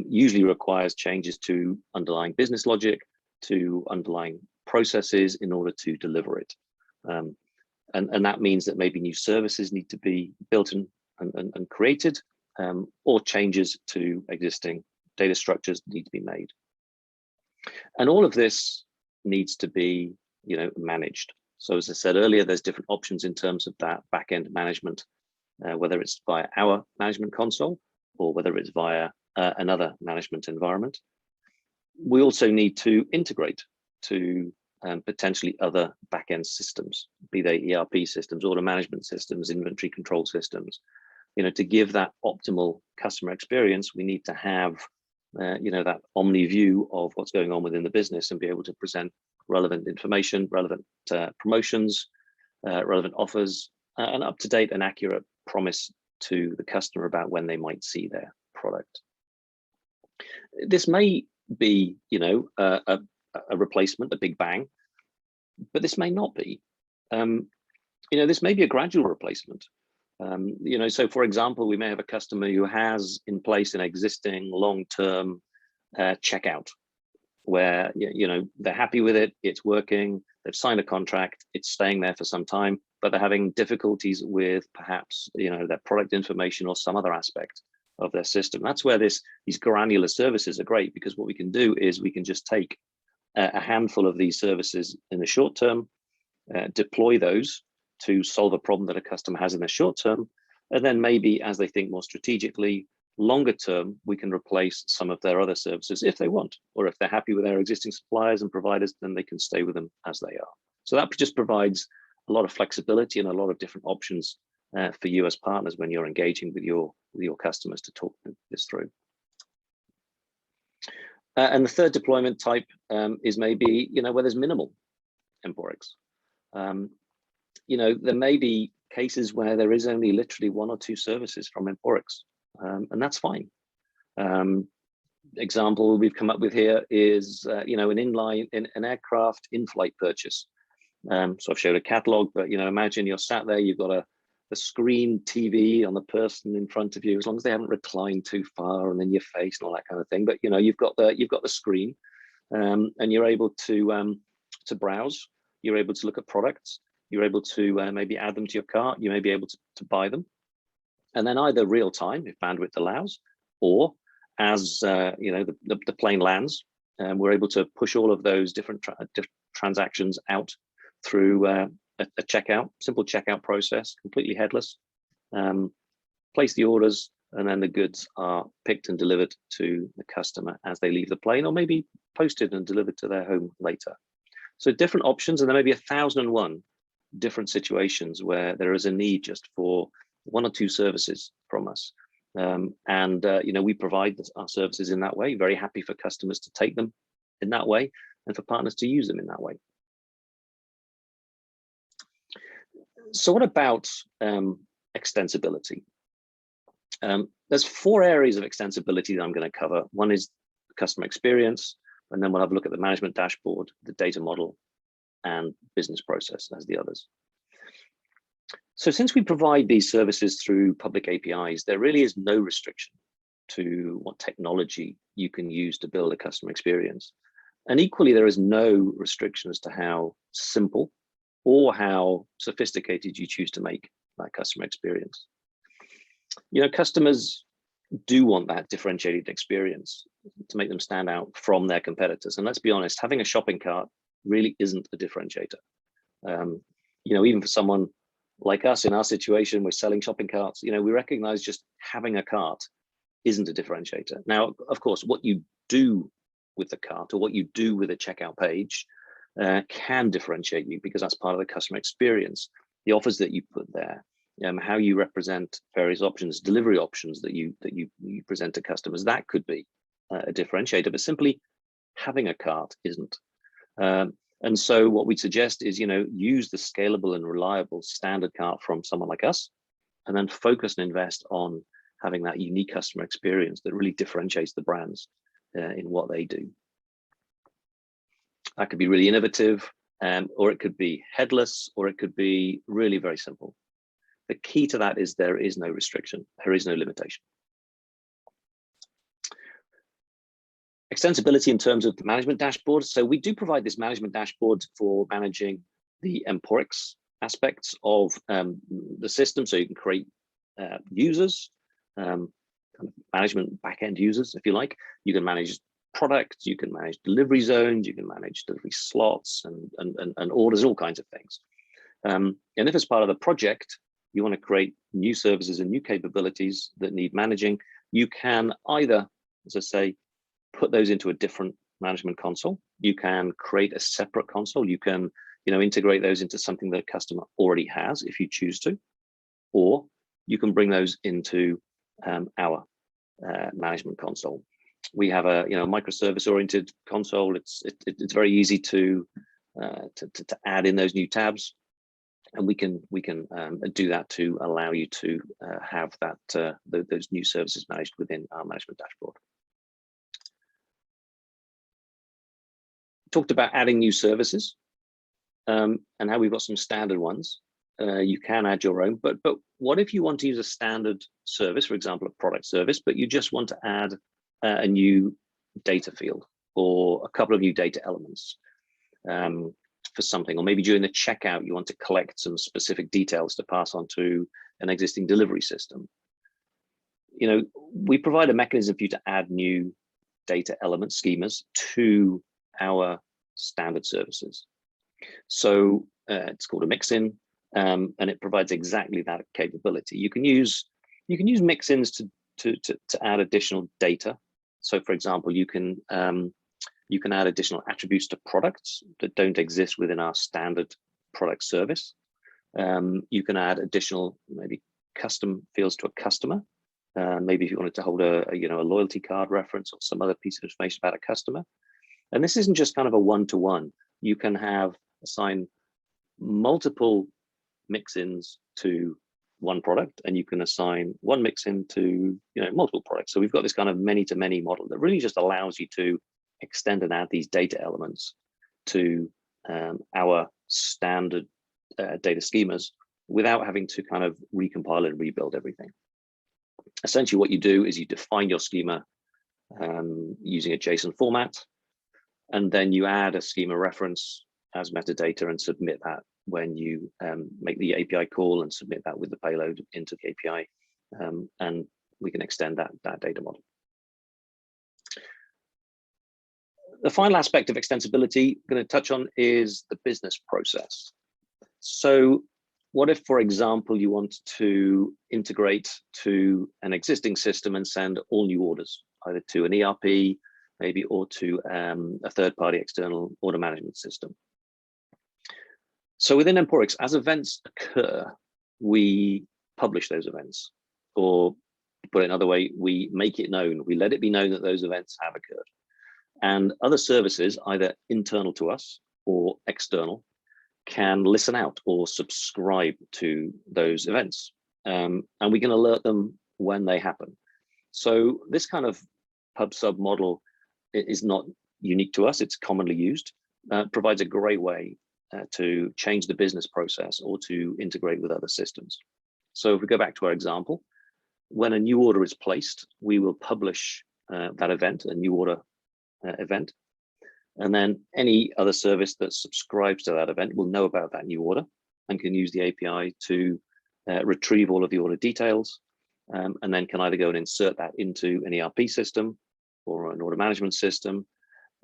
usually requires changes to underlying business logic, to underlying processes in order to deliver it. And that means that maybe new services need to be built and created, or changes to existing data structures need to be made. And all of this needs to be managed. So as I said earlier, there's different options in terms of that back-end management, whether it's via our management console or whether it's via another management environment. We also need to integrate to potentially other back-end systems, be they ERP systems, order management systems, inventory control systems. To give that optimal customer experience, we need to have that omni view of what's going on within the business and be able to present relevant information, relevant promotions, relevant offers, and up-to-date and accurate promise to the customer about when they might see their product. This may be, a replacement, a big bang, but this may not be. This may be a gradual replacement. So for example, we may have a customer who has in place an existing long-term checkout where, they're happy with it, it's working, they've signed a contract, it's staying there for some time, but they're having difficulties with perhaps, their product information or some other aspect of their system. That's where these granular services are great, because what we can do is we can just take a handful of these services in the short term, deploy those to solve a problem that a customer has in the short term, and then maybe as they think more strategically, longer term, we can replace some of their other services if they want, or if they're happy with their existing suppliers and providers, then they can stay with them as they are. So that just provides a lot of flexibility and a lot of different options for you as partners when you're engaging with your customers to talk this through. And the third deployment type is maybe, where there's minimal Emporix. There may be cases where there is only literally 1 or 2 services from Emporix, and that's fine. example we've come up with here is, you know, an aircraft in-flight purchase. So I've showed a catalog, but, you know, imagine you're sat there, you've got a screen TV on the person in front of you, as long as they haven't reclined too far and then your face and all that kind of thing. But, you know, you've got the screen, and you're able to browse. You're able to look at products. You're able to maybe add them to your cart. You may be able to buy them, and then either real time if bandwidth allows, or as you know, the plane lands, we're able to push all of those different transactions out through a simple checkout process, completely headless. Place the orders, and then the goods are picked and delivered to the customer as they leave the plane, or maybe posted and delivered to their home later. So different options, and there may be 1,001 different situations where there is a need just for one or two services from us. You know, we provide our services in that way, very happy for customers to take them in that way and for partners to use them in that way. So what about extensibility? There's 4 areas of extensibility that I'm going to cover. One is customer experience, and then we'll have a look at the management dashboard, the data model, and business process as the others. So since we provide these services through public APIs, there really is no restriction to what technology you can use to build a customer experience. And equally, there is no restriction as to how simple or how sophisticated you choose to make that customer experience. You know, customers do want that differentiated experience to make them stand out from their competitors. And let's be honest, having a shopping cart really isn't a differentiator. You know, even for someone like us in our situation, we're selling shopping carts, you know, we recognize just having a cart isn't a differentiator. Now, of course, what you do with the cart or what you do with a checkout page can differentiate you, because that's part of the customer experience, the offers that you put there, how you represent various options, delivery options that you present to customers. That could be a differentiator, but simply having a cart isn't. And so what we'd suggest is, you know, use the scalable and reliable standard cart from someone like us, and then focus and invest on having that unique customer experience that really differentiates the brands in what they do. That could be really innovative, or it could be headless, or it could be really very simple. The key to that is there is no restriction, there is no limitation. Extensibility in terms of the management dashboard. So we do provide this management dashboard for managing the Emporix aspects of the system. So you can create users, kind of management backend users, if you like. You can manage products, you can manage delivery zones, you can manage delivery slots and orders, all kinds of things. And if as part of the project, you want to create new services and new capabilities that need managing, you can either, as I say, put those into a different management console. You can create a separate console. You can, you know, integrate those into something that a customer already has if you choose to, or you can bring those into our management console. We have a, you know, microservice oriented console. It's very easy to add in those new tabs, and we can do that to allow you to have that those new services managed within our management dashboard. Talked about adding new services and how we've got some standard ones. You can add your own, but what if you want to use a standard service, for example, a product service, but you just want to add a new data field or a couple of new data elements for something, or maybe during the checkout, you want to collect some specific details to pass on to an existing delivery system. You know, we provide a mechanism for you to add new data element schemas to our standard services. So it's called a mix-in, and it provides exactly that capability. You can use mix-ins to add additional data. So, for example, you can add additional attributes to products that don't exist within our standard product service. You can add additional maybe custom fields to a customer. Maybe if you wanted to hold a loyalty card reference or some other piece of information about a customer. And this isn't just kind of a one-to-one. You can assign multiple mix-ins to one product, and you can assign one mixin to multiple products. So we've got this kind of many-to-many model that really just allows you to extend and add these data elements to our standard data schemas without having to kind of recompile and rebuild everything. Essentially, what you do is you define your schema using a JSON format, and then you add a schema reference as metadata and submit that when you make the API call and submit that with the payload into the API, and we can extend that data model. The final aspect of extensibility I'm going to touch on is the business process. So what if, for example, you want to integrate to an existing system and send all new orders, either to an ERP, maybe, or to a third-party external order management system? So within Emporix, as events occur, we publish those events, or put it another way, we make it known. We let it be known that those events have occurred. And other services, either internal to us or external, can listen out or subscribe to those events. And we can alert them when they happen. So this kind of pub-sub model is not unique to us. It's commonly used, provides a great way to change the business process or to integrate with other systems. So if we go back to our example, when a new order is placed, we will publish that event, a new order event. And then any other service that subscribes to that event will know about that new order and can use the API to retrieve all of the order details, and then can either go and insert that into an ERP system or an order management system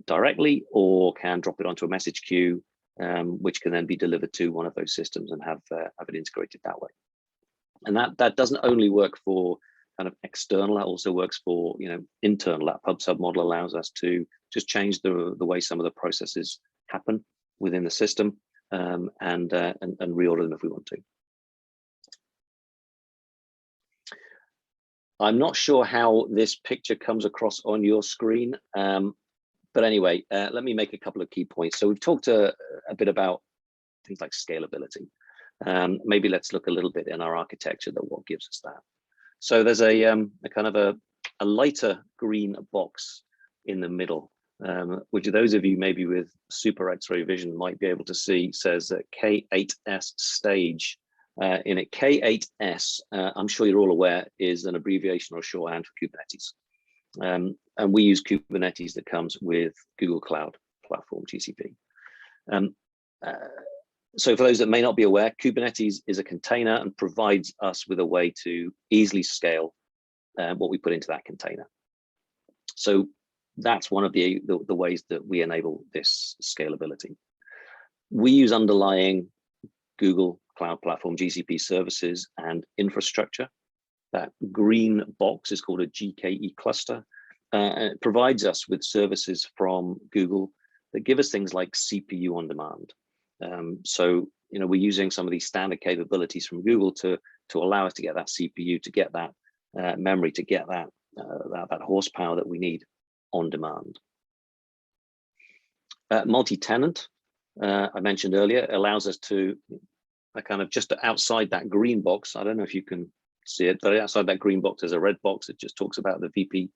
directly, or can drop it onto a message queue, which can then be delivered to one of those systems and have it integrated that way. And that doesn't only work for kind of external, that also works for internal. That pub-sub model allows us to just change the way some of the processes happen within the system, and reorder them if we want to. I'm not sure how this picture comes across on your screen, but anyway, let me make a couple of key points. So we've talked a bit about things like scalability. Maybe let's look a little bit in our architecture at what gives us that. So there's a kind of a lighter green box in the middle, which those of you maybe with super X-ray vision might be able to see, says K8S stage. In it, K8S, I'm sure you're all aware, is an abbreviation or shorthand for Kubernetes. And we use Kubernetes that comes with Google Cloud Platform, GCP. So for those that may not be aware, Kubernetes is a container and provides us with a way to easily scale what we put into that container. So that's one of the ways that we enable this scalability. We use underlying Google Cloud Platform, GCP services and infrastructure. That green box is called a GKE cluster. And it provides us with services from Google that give us things like CPU on demand. So we're using some of these standard capabilities from Google to allow us to get that CPU, to get that memory, to get that horsepower that we need on demand. Multi-tenant, I mentioned earlier, allows us to kind of just outside that green box. I don't know if you can see it, but outside that green box, there's a red box that just talks about the VP,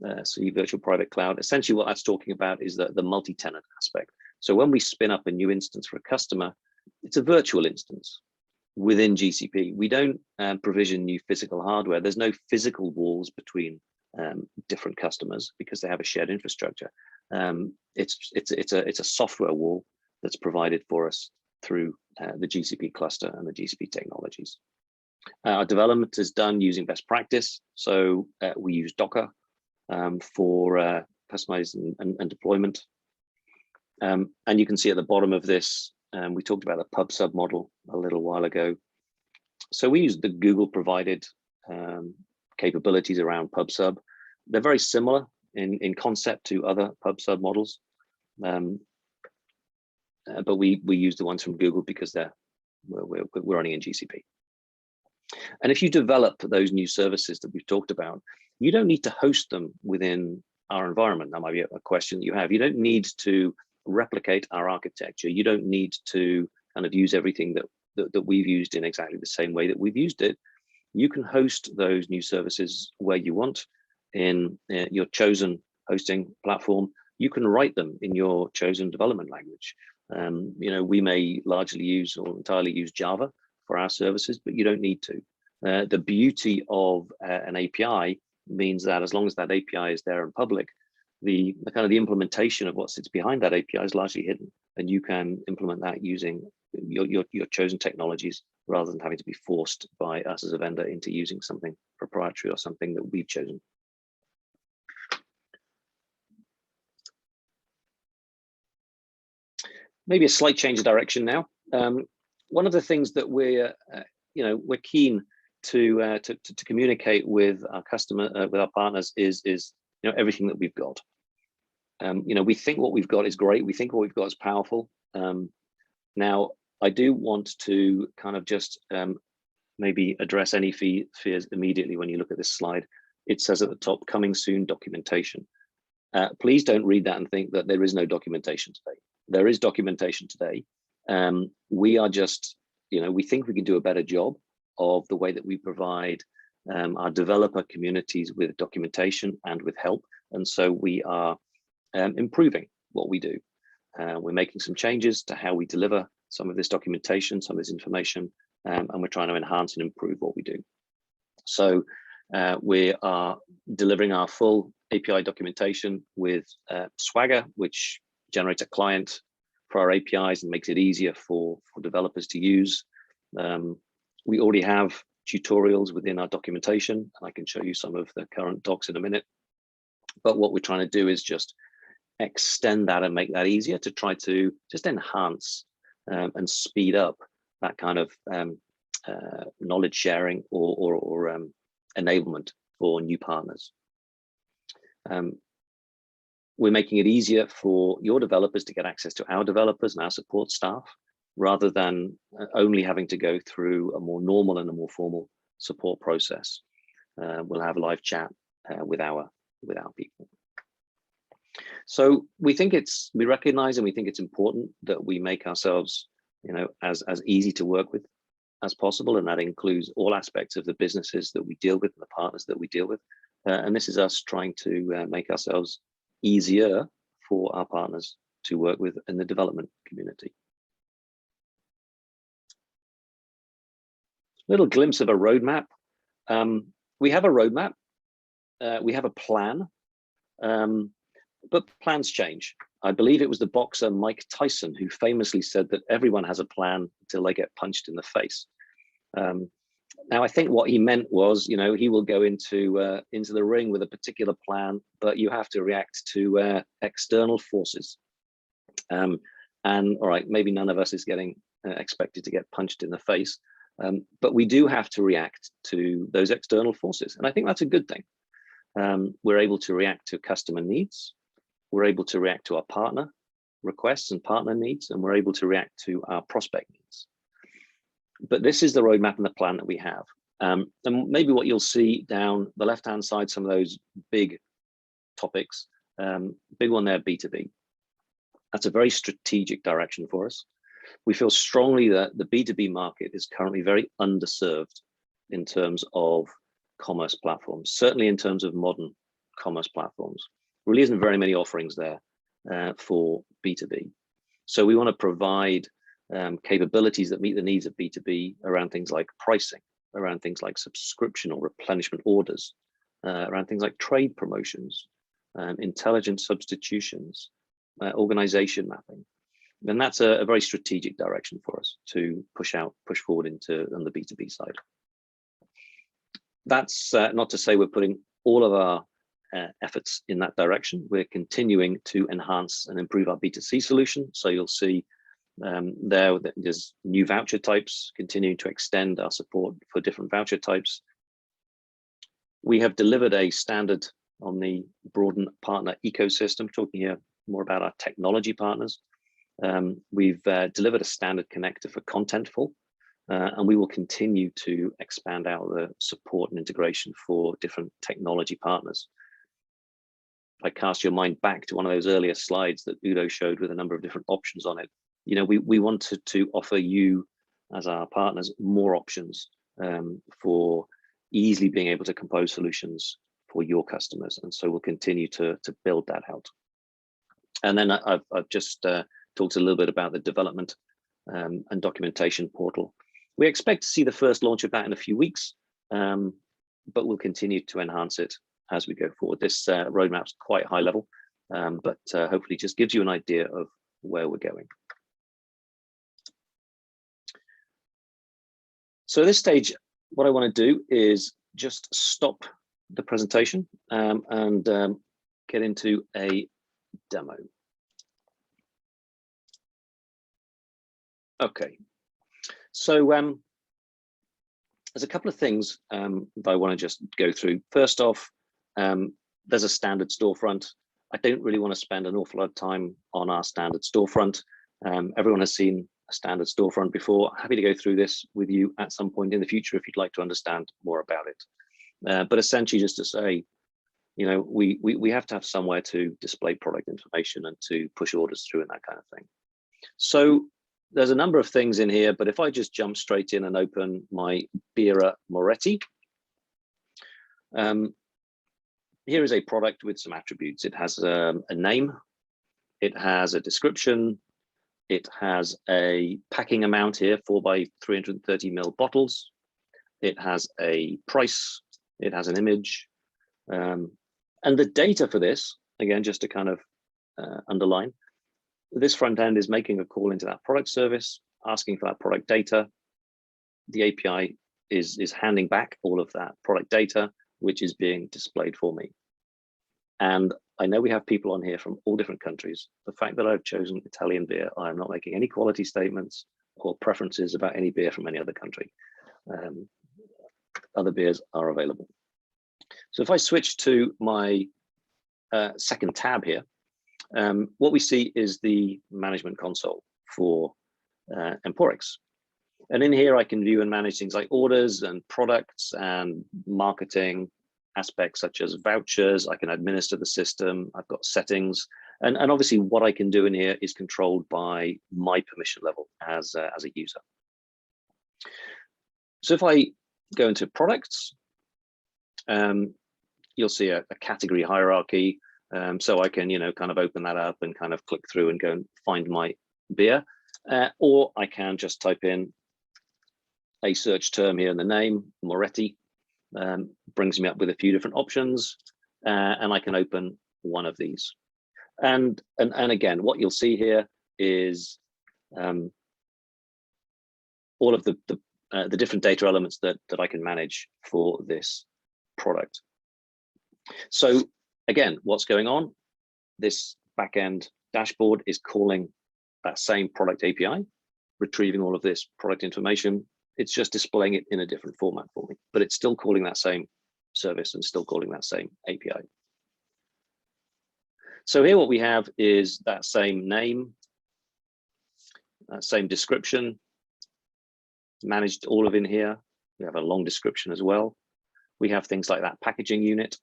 Virtual Private Cloud. Essentially, what that's talking about is the multi-tenant aspect. So when we spin up a new instance for a customer, it's a virtual instance within GCP. We don't provision new physical hardware. There's no physical walls between different customers because they have a shared infrastructure. It's a software wall that's provided for us through the GCP cluster and the GCP technologies. Our development is done using best practice. So we use Docker for customizing and deployment. And you can see at the bottom of this, we talked about the pub-sub model a little while ago. So we use the Google provided capabilities around pub-sub. They're very similar in concept to other pub-sub models. But we use the ones from Google because we're running in GCP. And if you develop those new services that we've talked about, you don't need to host them within our environment. That might be a question that you have. You don't need to replicate our architecture. You don't need to kind of use everything that that we've used in exactly the same way that we've used it. You can host those new services where you want in your chosen hosting platform. You can write them in your chosen development language. We may largely use or entirely use Java for our services, but you don't need to. The beauty of an API means that as long as that API is there in public, the kind of the implementation of what sits behind that API is largely hidden, and you can implement that using your chosen technologies rather than having to be forced by us as a vendor into using something proprietary or something that we've chosen. Maybe a slight change of direction now. One of the things that we're keen to communicate with our with our partners is everything that we've got. We think what we've got is great. We think what we've got is powerful. Now, I do want to kind of just maybe address any fears immediately when you look at this slide. It says at the top, coming soon documentation. Please don't read that and think that there is no documentation today. There is documentation today. We are just, we think we can do a better job of the way that we provide our developer communities with documentation and with help. And so we are improving what we do. We're making some changes to how we deliver some of this documentation, some of this information, and we're trying to enhance and improve what we do. So we are delivering our full API documentation with Swagger, which generates a client for our APIs and makes it easier for developers to use. We already have tutorials within our documentation, and I can show you some of the current docs in a minute. But what we're trying to do is just extend that and make that easier to try to just enhance and speed up that kind of knowledge sharing or enablement for new partners. We're making it easier for your developers to get access to our developers and our support staff, rather than only having to go through a more normal and a more formal support process. We'll have a live chat with our people. So we recognize and we think it's important that we make ourselves, as easy to work with as possible, and that includes all aspects of the businesses that we deal with and the partners that we deal with. And this is us trying to make ourselves easier for our partners to work with in the development community. Little glimpse of a roadmap. We have a roadmap. We have a plan. But plans change. I believe it was the boxer Mike Tyson who famously said that everyone has a plan until they get punched in the face. Now, I think what he meant was, he will go into the ring with a particular plan, but you have to react to external forces. And all right, maybe none of us is getting expected to get punched in the face, but we do have to react to those external forces. And I think that's a good thing. We're able to react to customer needs. We're able to react to our partner requests and partner needs, and we're able to react to our prospect needs. But this is the roadmap and the plan that we have. And maybe what you'll see down the left-hand side, some of those big topics, big one there, B2B. That's a very strategic direction for us. We feel strongly that the B2B market is currently very underserved in terms of commerce platforms, certainly in terms of modern commerce platforms. Really isn't very many offerings there for B2B. So we want to provide capabilities that meet the needs of B2B around things like pricing, around things like subscription or replenishment orders, around things like trade promotions, intelligent substitutions, organization mapping. And that's a very strategic direction for us to push forward into on the B2B side. That's not to say we're putting all of our efforts in that direction. We're continuing to enhance and improve our B2C solution. So you'll see there's new voucher types, continuing to extend our support for different voucher types. We have delivered a standard on the broadened partner ecosystem, talking here more about our technology partners. We've delivered a standard connector for Contentful, and we will continue to expand out the support and integration for different technology partners. If I cast your mind back to one of those earlier slides that Udo showed with a number of different options on it, we wanted to offer you as our partners, more options for easily being able to compose solutions for your customers. And so we'll continue to build that out. And then I've just talked a little bit about the development and documentation portal. We expect to see the first launch of that in a few weeks, but we'll continue to enhance it as we go forward. This roadmap's quite high level, but hopefully just gives you an idea of where we're going. So at this stage, what I want to do is just stop the presentation and get into a demo. Okay, so there's a couple of things that I want to just go through. First off, there's a standard storefront. I don't really want to spend an awful lot of time on our standard storefront. Everyone has seen a standard storefront before. Happy to go through this with you at some point in the future if you'd like to understand more about it. But essentially just to say, you know, we have to have somewhere to display product information and to push orders through and that kind of thing. So there's a number of things in here, but if I just jump straight in and open my Birra Moretti, here is a product with some attributes. It has a name, it has a description, it has a packing amount here, 4 by 330 ml bottles. It has a price, it has an image, and the data for this, again, just to kind of underline, this front end is making a call into that product service, asking for that product data. The API is handing back all of that product data, which is being displayed for me. And I know we have people on here from all different countries. The fact that I've chosen Italian beer, I'm not making any quality statements or preferences about any beer from any other country. Other beers are available. So if I switch to my second tab here, what we see is the management console for Emporix. And in here, I can view and manage things like orders and products and marketing aspects such as vouchers. I can administer the system. I've got settings. And obviously what I can do in here is controlled by my permission level as a user. So if I go into products, you'll see a category hierarchy. So I can, you know, kind of open that up and kind of click through and go and find my beer. Or I can just type in a search term here in the name, Moretti, brings me up with a few different options, and I can open one of these. And again, what you'll see here is all of the different data elements that I can manage for this product. So again, what's going on? This backend dashboard is calling that same product API, retrieving all of this product information. It's just displaying it in a different format for me, but it's still calling that same service and still calling that same API. So here what we have is that same name, that same description, managed all of in here. We have a long description as well. We have things like that packaging unit,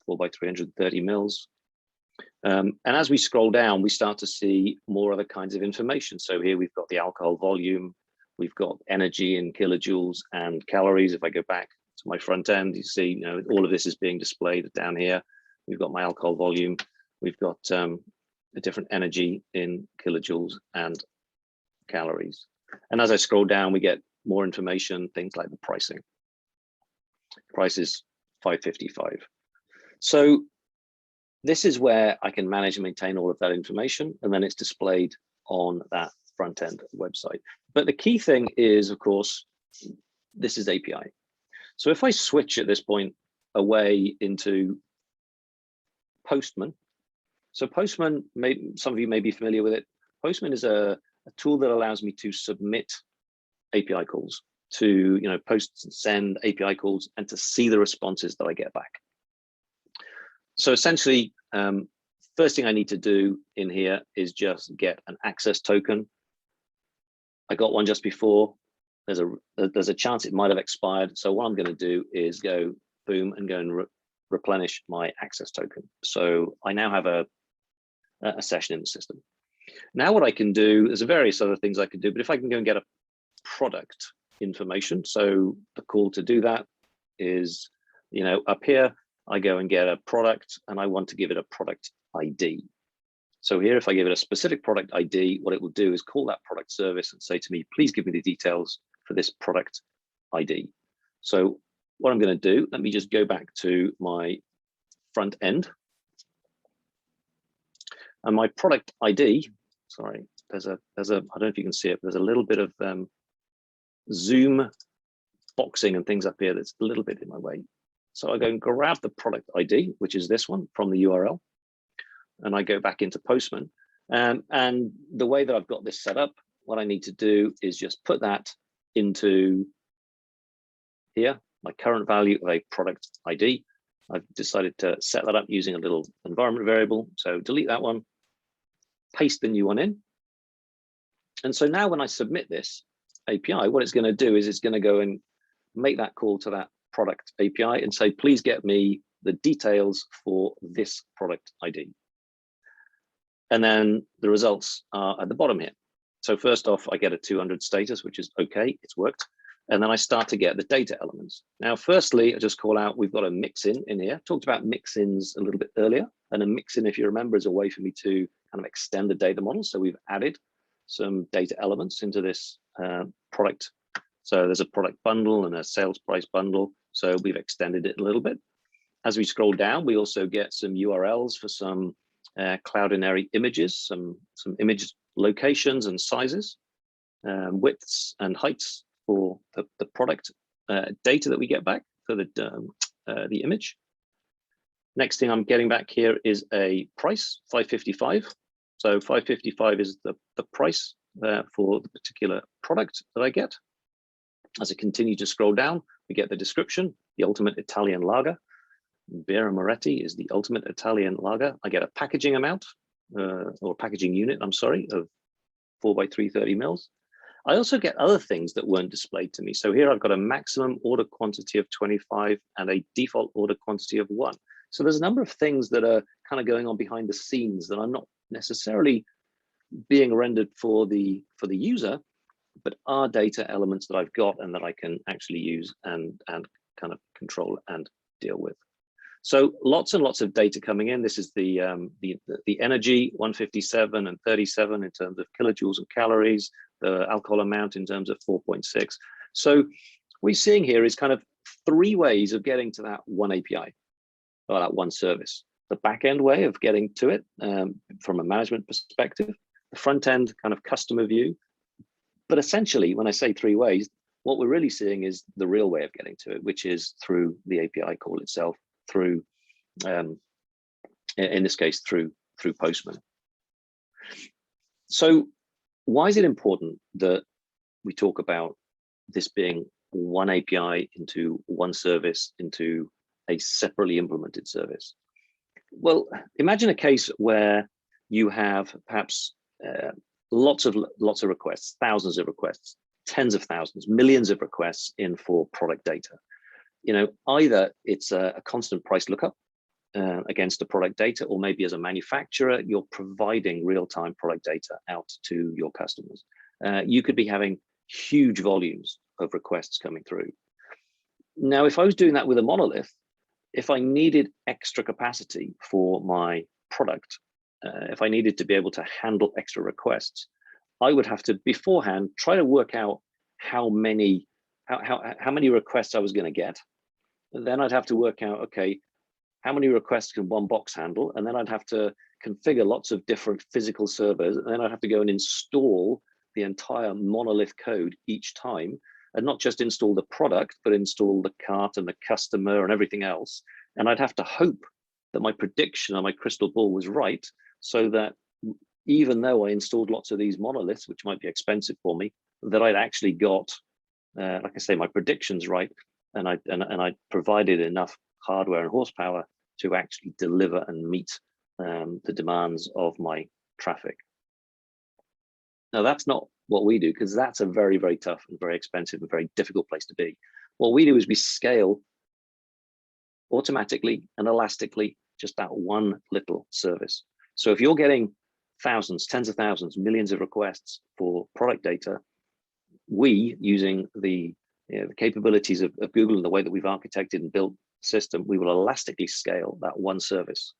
4 by 330 mils. And as we scroll down, we start to see more other kinds of information. So here we've got the alcohol volume, we've got energy in kilojoules and calories. If I go back to my front end, you see, you know, all of this is being displayed down here. We've got my alcohol volume, we've got a different energy in kilojoules and calories. And as I scroll down, we get more information, things like the pricing. Price is $5.55. So this is where I can manage and maintain all of that information, and then it's displayed on that front end website. But the key thing is, of course, this is API. So if I switch at this point away into Postman, so Postman, some of you may be familiar with it. Postman is a tool that allows me to submit API calls, to, you know, post and send API calls, and to see the responses that I get back. So essentially, first thing I need to do in here is just get an access token. I got one just before. There's a chance it might have expired. So what I'm going to do is go boom and go and replenish my access token. So I now have a session in the system. Now what I can do, there's various other things I can do, but if I can go and get a product information. So the call to do that is, up here, I go and get a product and I want to give it a product ID. So here, if I give it a specific product ID, what it will do is call that product service and say to me, please give me the details for this product ID. So what I'm going to do, let me just go back to my front end. And my product ID, sorry, I don't know if you can see it, but there's a little bit of Zoom boxing and things up here that's a little bit in my way. So I go and grab the product ID, which is this one from the URL, and I go back into Postman. And the way that I've got this set up, what I need to do is just put that into here, my current value of a product ID. I've decided to set that up using a little environment variable. So delete that one, paste the new one in. And so now when I submit this API, what it's going to do is it's going to go and make that call to that product API and say, please get me the details for this product ID. And then the results are at the bottom here. So first off, I get a 200 status, which is okay, it's worked. And then I start to get the data elements. Now, firstly, I just call out, we've got a mix-in in here. Talked about mix-ins a little bit earlier. And a mix-in, if you remember, is a way for me to kind of extend the data model. So we've added some data elements into this product. So there's a product bundle and a sales price bundle. So we've extended it a little bit. As we scroll down, we also get some URLs for some Cloudinary images, some image locations and sizes, widths and heights for the product data that we get back for the image. Next thing I'm getting back here is a price, 555. So 555 is the price for the particular product that I get. As I continue to scroll down, we get the description, the ultimate Italian lager. Birra Moretti is the ultimate Italian lager. I get a packaging amount, or packaging unit, I'm sorry, of 4x330 mils. I also get other things that weren't displayed to me. So here I've got a maximum order quantity of 25 and a default order quantity of 1. So there's a number of things that are kind of going on behind the scenes that I'm not necessarily being rendered for the user, but are data elements that I've got and that I can actually use and kind of control and deal with. So lots and lots of data coming in. This is the energy, 157 and 37 in terms of kilojoules and calories, the alcohol amount in terms of 4.6. So what we're seeing here is kind of 3 ways of getting to that one API, or that one service. The back end way of getting to it from a management perspective, the front end kind of customer view. But essentially, when I say 3 ways, what we're really seeing is the real way of getting to it, which is through the API call itself, through, in this case, through Postman. So why is it important that we talk about this being one API into one service into a separately implemented service? Well, imagine a case where you have perhaps lots of requests, thousands of requests, tens of thousands, millions of requests in for product data. Either it's a constant price lookup against the product data, or maybe as a manufacturer, you're providing real-time product data out to your customers. You could be having huge volumes of requests coming through. Now, if I was doing that with a monolith, if I needed extra capacity for my product, if I needed to be able to handle extra requests, I would have to beforehand try to work out how many requests I was going to get. And then I'd have to work out, okay, how many requests can one box handle? And then I'd have to configure lots of different physical servers. And then I'd have to go and install the entire monolith code each time, and not just install the product, but install the cart and the customer and everything else. And I'd have to hope that my prediction on my crystal ball was right, so that even though I installed lots of these monoliths, which might be expensive for me, that I'd actually got, like I say, my predictions right, and I provided enough hardware and horsepower to actually deliver and meet the demands of my traffic. Now, that's not what we do, because that's a very, very tough and very expensive and very difficult place to be. What we do is we scale automatically and elastically just that one little service. So if you're getting thousands, tens of thousands, millions of requests for product data, we, using the capabilities of Google and the way that we've architected and built the system, we will elastically scale that one service.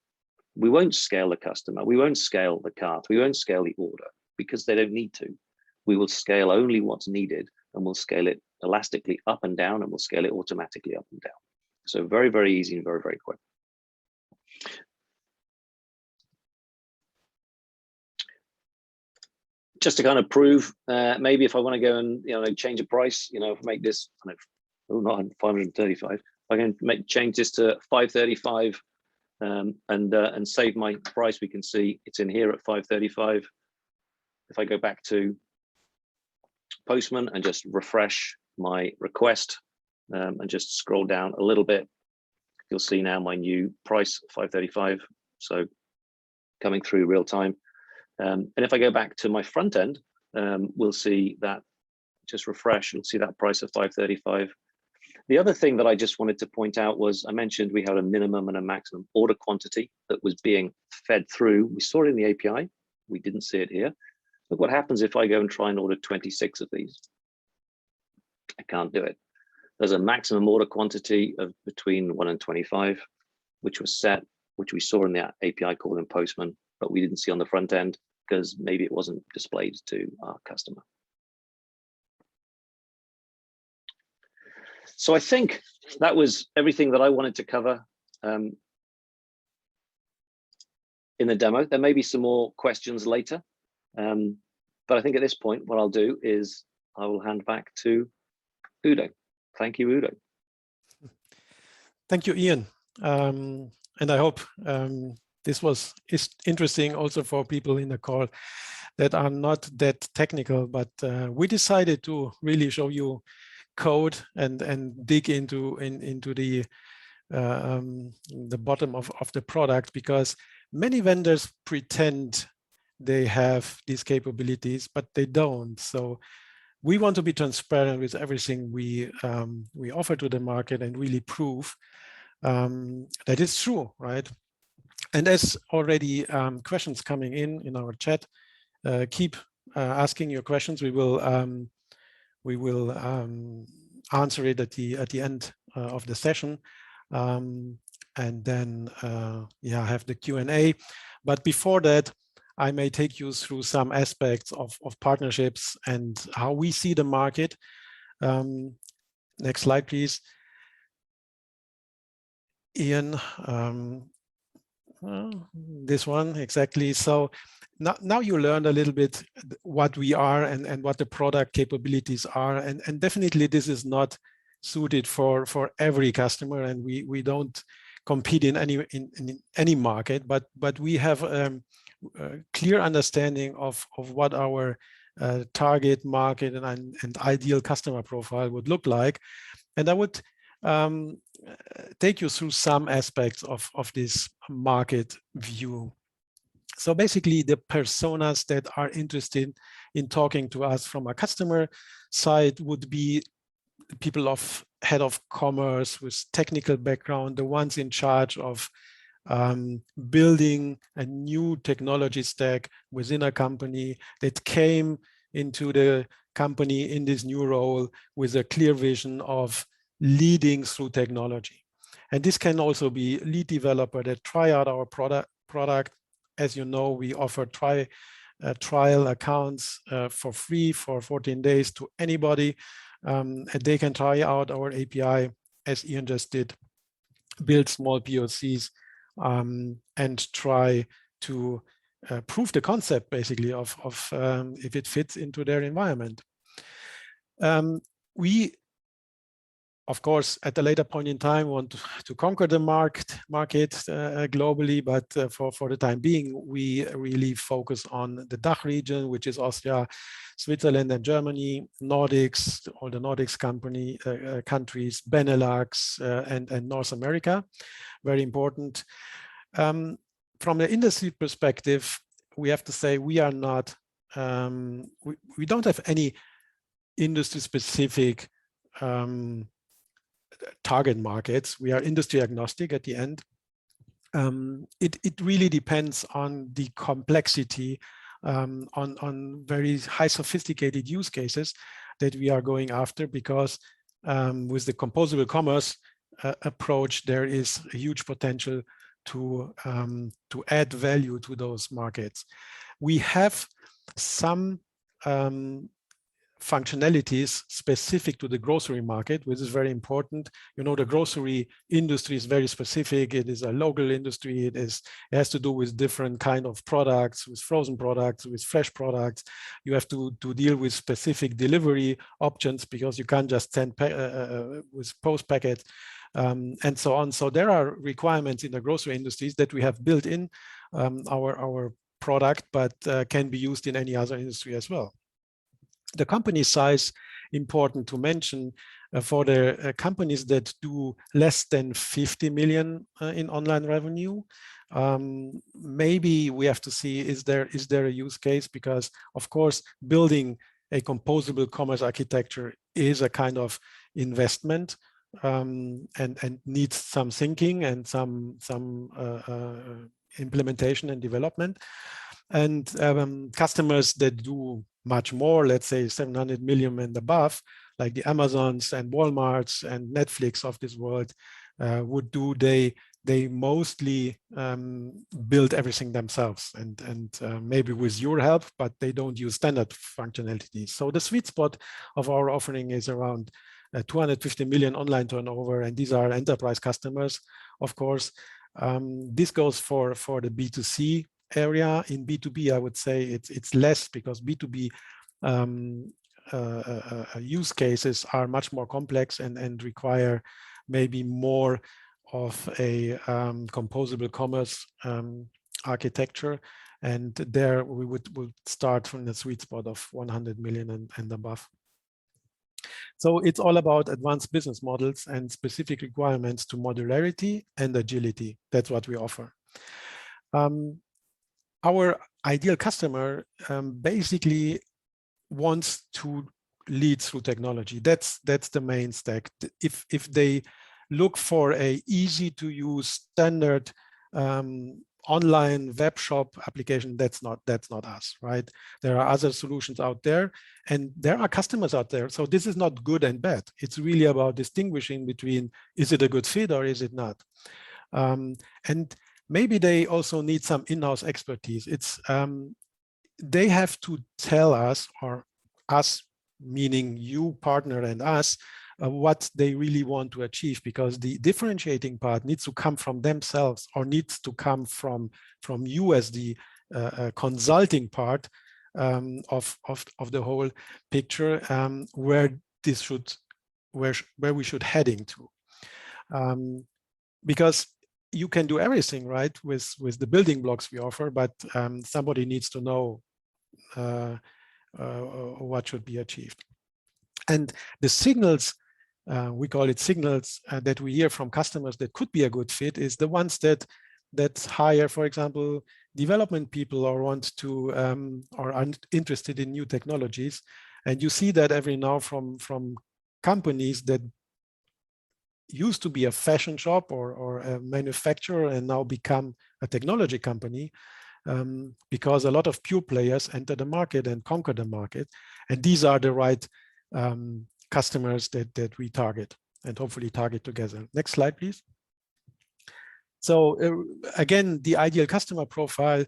We won't scale the customer, we won't scale the cart, we won't scale the order, because they don't need to. We will scale only what's needed, and we'll scale it elastically up and down, and we'll scale it automatically up and down. So very, very easy and very, very quick. Just to kind of prove, maybe if I want to go and change a price, make this not 535, I can change this to 535 and save my price. We can see it's in here at 535. If I go back to Postman and just refresh my request and just scroll down a little bit, you'll see now my new price, 535. So coming through real time. And if I go back to my front end, we'll see that, just refresh, you'll see that price of 535. The other thing that I just wanted to point out was, I mentioned we had a minimum and a maximum order quantity that was being fed through. We saw it in the API, we didn't see it here. Look what happens if I go and try and order 26 of these. I can't do it. There's a maximum order quantity of between 1 and 25, which was set, which we saw in the API call in Postman, but we didn't see on the front end because maybe it wasn't displayed to our customer. So I think that was everything that I wanted to cover in the demo. There may be some more questions later, but I think at this point, what I'll do is I will hand back to Udo. Thank you, Udo. Thank you, Ian. And I hope this was interesting also for people in the call that are not that technical, but we decided to really show you code and dig into the bottom of the product, because many vendors pretend they have these capabilities, but they don't. So we want to be transparent with everything we offer to the market and really prove that it's true, right? And as already questions coming in our chat, keep asking your questions. We will answer it at the end of the session, and then have the Q&A. But before that, I may take you through some aspects of partnerships and how we see the market. Next slide, please. Ian, this one, exactly. So now you learned a little bit what we are and what the product capabilities are. And definitely this is not suited for every customer, and we don't compete in any market, but we have a clear understanding of what our target market and ideal customer profile would look like. And I would take you through some aspects of this market view. So basically the personas that are interested in talking to us from a customer side would be people of head of commerce with technical background, the ones in charge of building a new technology stack within a company that came into the company in this new role with a clear vision of leading through technology. And this can also be lead developer that try out our product. As you know, we offer trial accounts for free for 14 days to anybody. And they can try out our API, as Ian just did, build small POCs, and try to prove the concept basically of if it fits into their environment. We, of course, at a later point in time, want to conquer the market globally, but for the time being, we really focus on the DACH region, which is Austria, Switzerland, and Germany, Nordics, all the Nordics countries, Benelux, and North America. Very important. From the industry perspective, we have to say we are not, we don't have any industry-specific target markets. We are industry agnostic at the end. It really depends on the complexity, on very high sophisticated use cases. that we are going after, because with the composable commerce approach, there is a huge potential to add value to those markets. We have some functionalities specific to the grocery market, which is very important. You know, the grocery industry is very specific. It is a local industry. It has to do with different kind of products, with frozen products, with fresh products. You have to deal with specific delivery options, because you can't just send with post packets and so on. So there are requirements in the grocery industries that we have built in our product, but can be used in any other industry as well. The company size, important to mention, for the companies that do less than 50 million in online revenue, maybe we have to see, is there a use case? Because of course, building a composable commerce architecture is a kind of investment, and needs some thinking and some implementation and development. And customers that do much more, let's say 700 million and above, like the Amazons and Walmarts and Netflix of this world, would do, they mostly build everything themselves, and maybe with your help, but they don't use standard functionalities. So the sweet spot of our offering is around 250 million online turnover, and these are enterprise customers, of course. This goes for the B2C area. In B2B, I would say it's less, because B2B use cases are much more complex and require maybe more of a composable commerce architecture. And there we would start from the sweet spot of 100 million and above. So it's all about advanced business models and specific requirements to modularity and agility. That's what we offer. Our ideal customer basically wants to lead through technology. That's the main stack. If they look for a easy to use standard online web shop application, that's not us, right? There are other solutions out there, and there are customers out there. So this is not good and bad. It's really about distinguishing between, is it a good fit or is it not? And maybe they also need some in-house expertise. It's they have to tell us, or us meaning you, partner, and us, what they really want to achieve, because the differentiating part needs to come from themselves, or needs to come from you as the consulting part of the whole picture, where we should heading to, because you can do everything right with the building blocks we offer, but somebody needs to know what should be achieved. And the signals, we call it signals, that we hear from customers that could be a good fit, is the ones that hire, for example, development people, or want to or are interested in new technologies. And you see that every now from companies that used to be a fashion shop or a manufacturer and now become a technology company, because a lot of pure players enter the market and conquer the market. And these are the right customers that we target, and hopefully target together. Next slide, please. So again, the ideal customer profile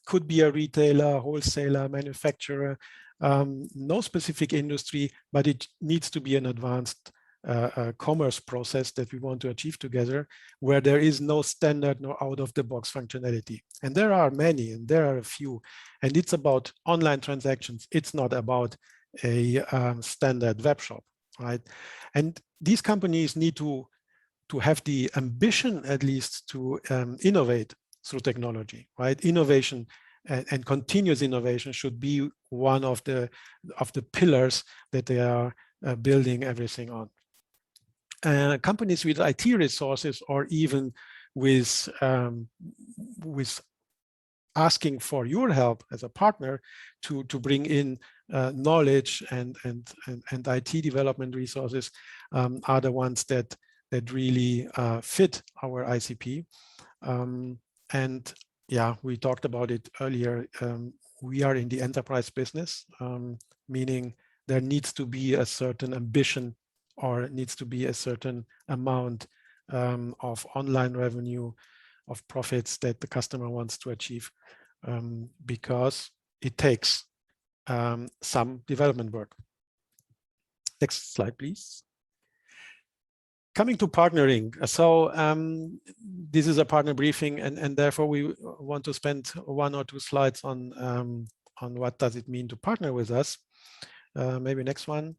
could be a retailer, wholesaler, manufacturer, no specific industry, but it needs to be an advanced commerce process that we want to achieve together, where there is no standard nor out-of-the-box functionality. And there are many, and there are a few. And it's about online transactions. It's not about a standard web shop, right? And these companies need to have the ambition, at least, to innovate through technology, right? Innovation and continuous innovation should be one of the pillars that they are building everything on. Companies with IT resources, or even with asking for your help as a partner to bring in knowledge and IT development resources, are the ones that really fit our ICP. And yeah, we talked about it earlier. We are in the enterprise business, meaning there needs to be a certain ambition, or it needs to be a certain amount of online revenue, of profits that the customer wants to achieve, because it takes some development work. Next slide, please. Coming to partnering. So this is a partner briefing, and therefore we want to spend 1 or 2 slides on what does it mean to partner with us. Maybe next one.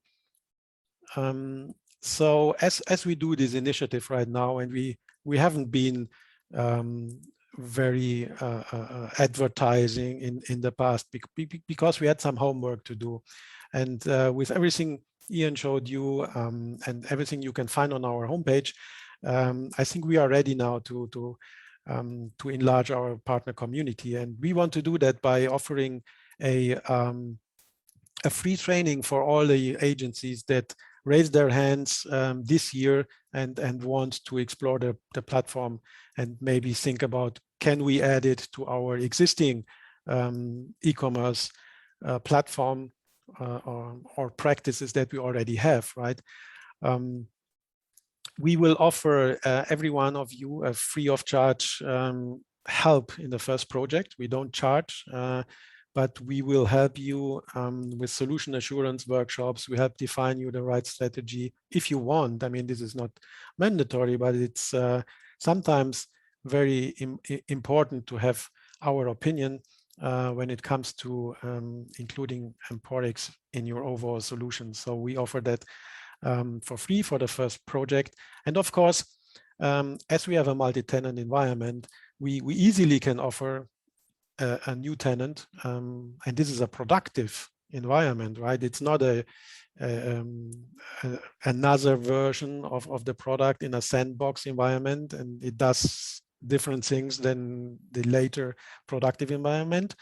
So as we do this initiative right now, and we haven't been very advertising in the past because we had some homework to do, and with everything Ian showed you and everything you can find on our homepage, I think we are ready now to enlarge our partner community, and we want to do that by offering a free training for all the agencies that raise their hands this year and want to explore the platform and maybe think about, can we add it to our existing e-commerce platform or practices that we already have, right? We will offer every one of you a free of charge help in the first project. We don't charge, but we will help you with solution assurance workshops. We help define you the right strategy if you want. I mean, this is not mandatory, but it's sometimes very important to have our opinion when it comes to including Emporix in your overall solution. So we offer that for free for the first project. And of course, as we have a multi-tenant environment, we easily can offer a new tenant, and this is a productive environment, right? It's not another version of the product in a sandbox environment, and it does different things than the later productive environment.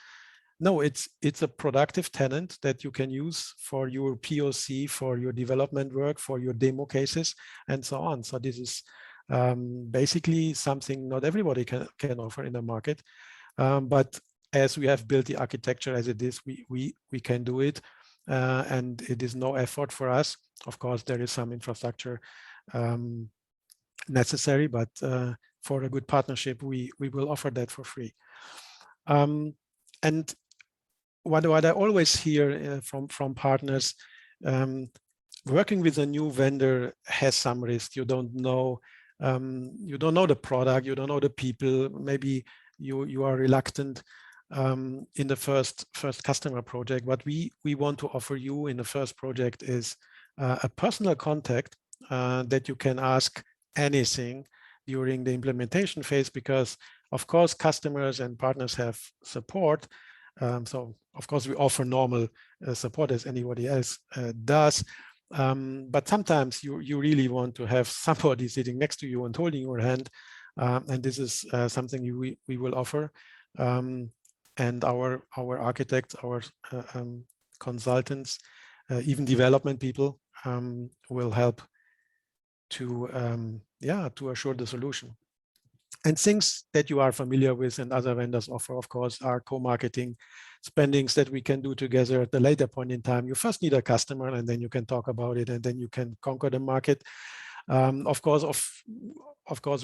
No, it's a productive tenant that you can use for your POC, for your development work, for your demo cases, and so on. So this is basically something not everybody can offer in the market. But as we have built the architecture as it is, we can do it, and it is no effort for us. Of course, there is some infrastructure necessary, but for a good partnership, we will offer that for free. And what I always hear from partners, working with a new vendor has some risk. You don't know the product, you don't know the people. Maybe you are reluctant in the first customer project. What we want to offer you in the first project is a personal contact that you can ask anything during the implementation phase, because of course customers and partners have support. So of course we offer normal support as anybody else does. But sometimes you really want to have somebody sitting next to you and holding your hand. And this is something we will offer. And our architects, our consultants, even development people will help to assure the solution. And things that you are familiar with and other vendors offer, of course, are co-marketing spendings that we can do together at the later point in time. You first need a customer, and then you can talk about it, and then you can conquer the market. Of course,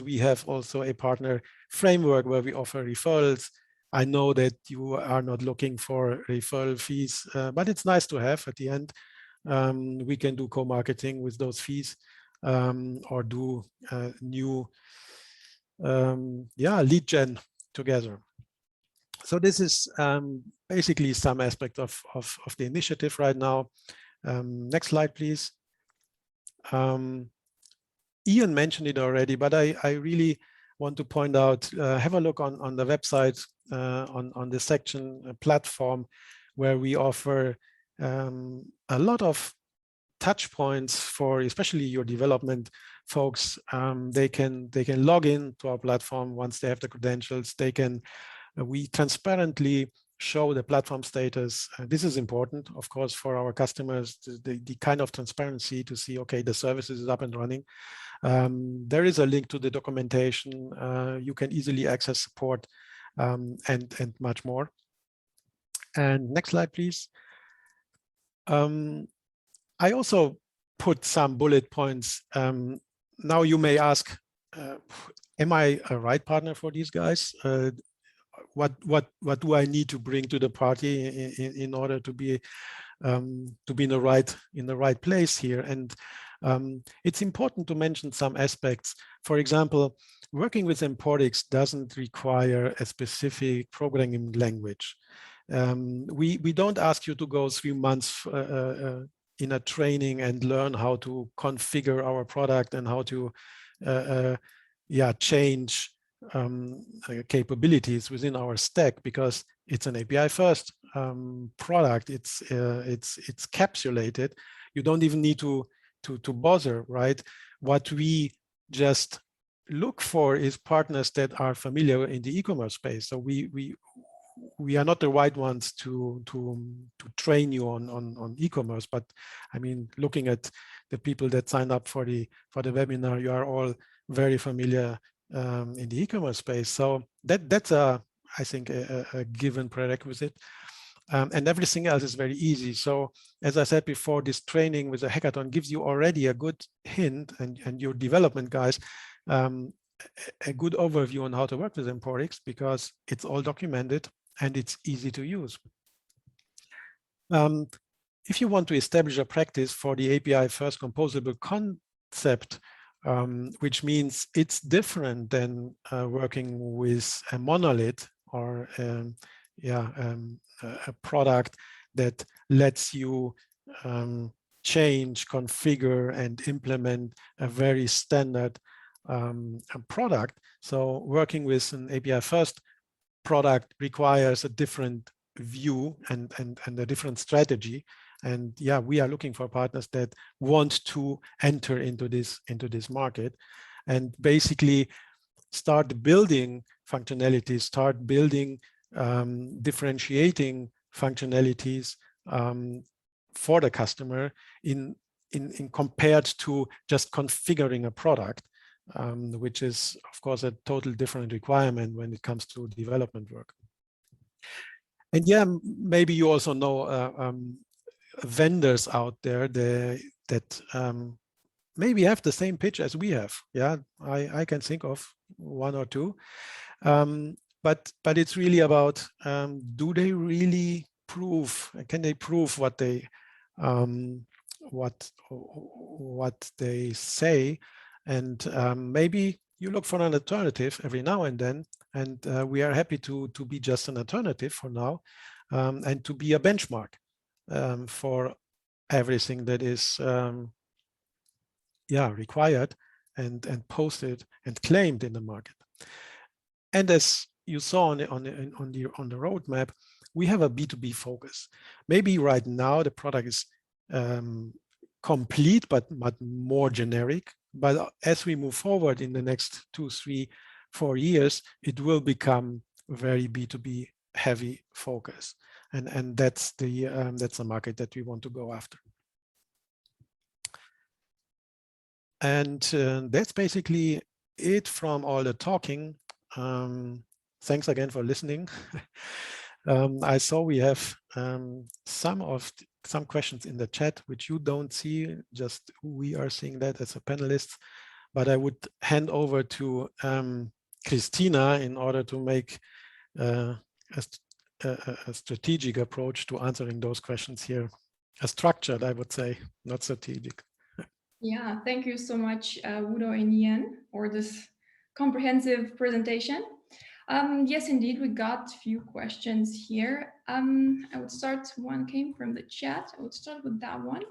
we have also a partner framework where we offer referrals. I know that you are not looking for referral fees, but it's nice to have at the end. We can do co-marketing with those fees, or do new lead gen together. So this is basically some aspect of the initiative right now. Next slide, please. Ian mentioned it already, but I really want to point out, have a look on the website, on the section platform, where we offer a lot of touch points for especially your development folks. They can log in to our platform once they have the credentials. We transparently show the platform status. This is important, of course, for our customers, the kind of transparency to see, okay, the service is up and running. There is a link to the documentation. You can easily access support and much more. And next slide, please. I also put some bullet points. Now you may ask, am I a right partner for these guys? What do I need to bring to the party in order to be in the right place here? And it's important to mention some aspects. For example, working with Emporix doesn't require a specific programming language. We don't ask you to go 3 months in a training and learn how to configure our product and how to change capabilities within our stack, because it's an API first product. It's capsulated. You don't even need to bother, right? What we just look for is partners that are familiar in the e-commerce space. So we are not the right ones to train you on e-commerce, but I mean, looking at the people that signed up for the webinar, you are all very familiar in the e-commerce space. So that's I think a given prerequisite. And everything else is very easy. So as I said before, this training with a hackathon gives you already a good hint, and your development guys, a good overview on how to work with Emporix, because it's all documented and it's easy to use. If you want to establish a practice for the API first composable concept, which means it's different than working with a monolith or a product that lets you change, configure, and implement a very standard product. So working with an API first product requires a different view and a different strategy. And yeah, we are looking for partners that want to enter into this market and basically start building functionalities, start building differentiating functionalities for the customer in compared to just configuring a product, which is of course a total different requirement when it comes to development work. And yeah, maybe you also know vendors out there that maybe have the same pitch as we have. Yeah, I can think of one or two. But it's really about, do they really prove, can they prove what they say? And maybe you look for an alternative every now and then, and we are happy to be just an alternative for now, and to be a benchmark for everything that is required and posted and claimed in the market. And as you saw on the roadmap, we have a B2B focus. Maybe right now the product is complete, but more generic. But as we move forward in the next 2, 3, 4 years, it will become very B2B heavy focus, and that's the market that we want to go after. And that's basically it from all the talking. Thanks again for listening. I saw we have some questions in the chat, which you don't see, just we are seeing that as a panelist. But I would hand over to Christina in order to make a strategic approach to answering those questions here. A structured, I would say, not strategic. Yeah, thank you so much, Udo and Ian, for this comprehensive presentation. Yes, indeed, we got a few questions here. I would start, one came from the chat. I would start with that one.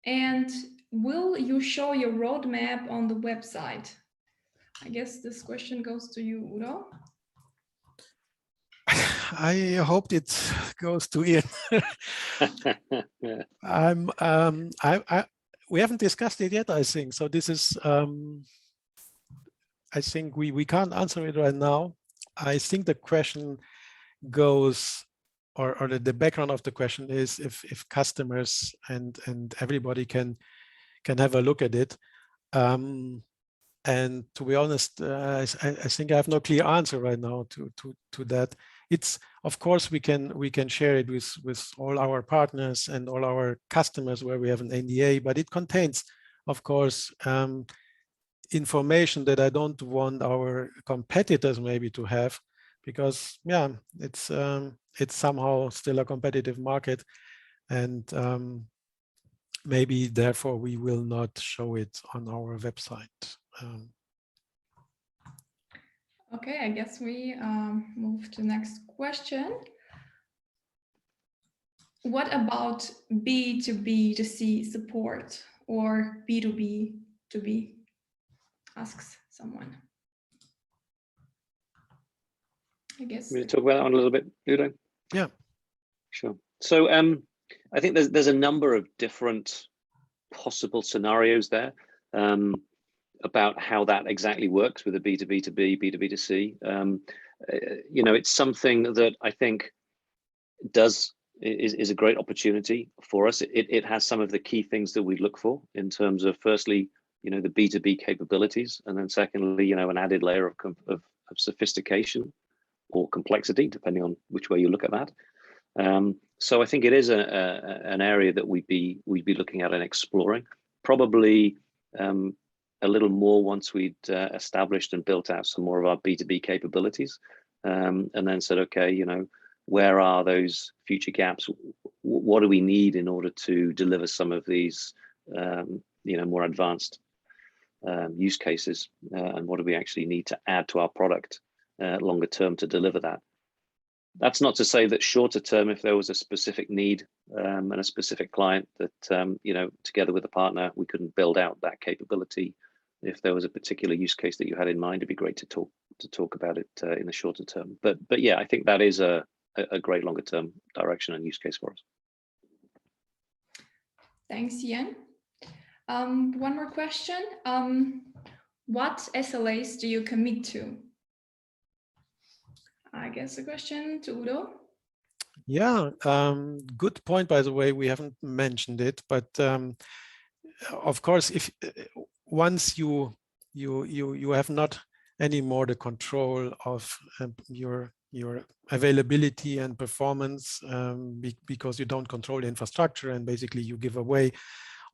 And will you show your roadmap on the website? I guess this question goes to you, Udo. I hoped it goes to Ian. We haven't discussed it yet, I think. So this is, I think we can't answer it right now. I think the question goes, or the background of the question is if customers and everybody can have a look at it. And to be honest, I think I have no clear answer right now to that. It's, of course, we can share it with all our partners and all our customers where we have an NDA, but it contains, of course, information that I don't want our competitors maybe to have, because yeah, it's somehow still a competitive market, and maybe therefore we will not show it on our website. Okay, I guess we move to the next question. What about B2B2C support or B2B2B? Asks someone. I guess. Can we talk about that one a little bit, Udo? Yeah. Sure. So I think there's a number of different possible scenarios there about how that exactly works with a B2B2B, B2B2C. You know, it's something that I think is a great opportunity for us. It has some of the key things that we look for in terms of, firstly, you know, the B2B capabilities, and then secondly, you know, an added layer of sophistication or complexity, depending on which way you look at that. So I think it is an area that we'd be looking at and exploring, probably a little more once we'd established and built out some more of our B2B capabilities, and then said, okay, you know, where are those future gaps? What do we need in order to deliver some of these, you know, more advanced use cases, and what do we actually need to add to our product longer term to deliver that? That's not to say that shorter term, if there was a specific need and a specific client that, you know, together with a partner, we couldn't build out that capability. If there was a particular use case that you had in mind, it'd be great to talk about it in the shorter term. But yeah, I think that is a great longer term direction and use case for us. Thanks, Ian. One more question. What SLAs do you commit to? I guess a question to Udo. Yeah, good point, by the way. We haven't mentioned it, but of course, if once you have not anymore the control of your availability and performance, because you don't control the infrastructure, and basically you give away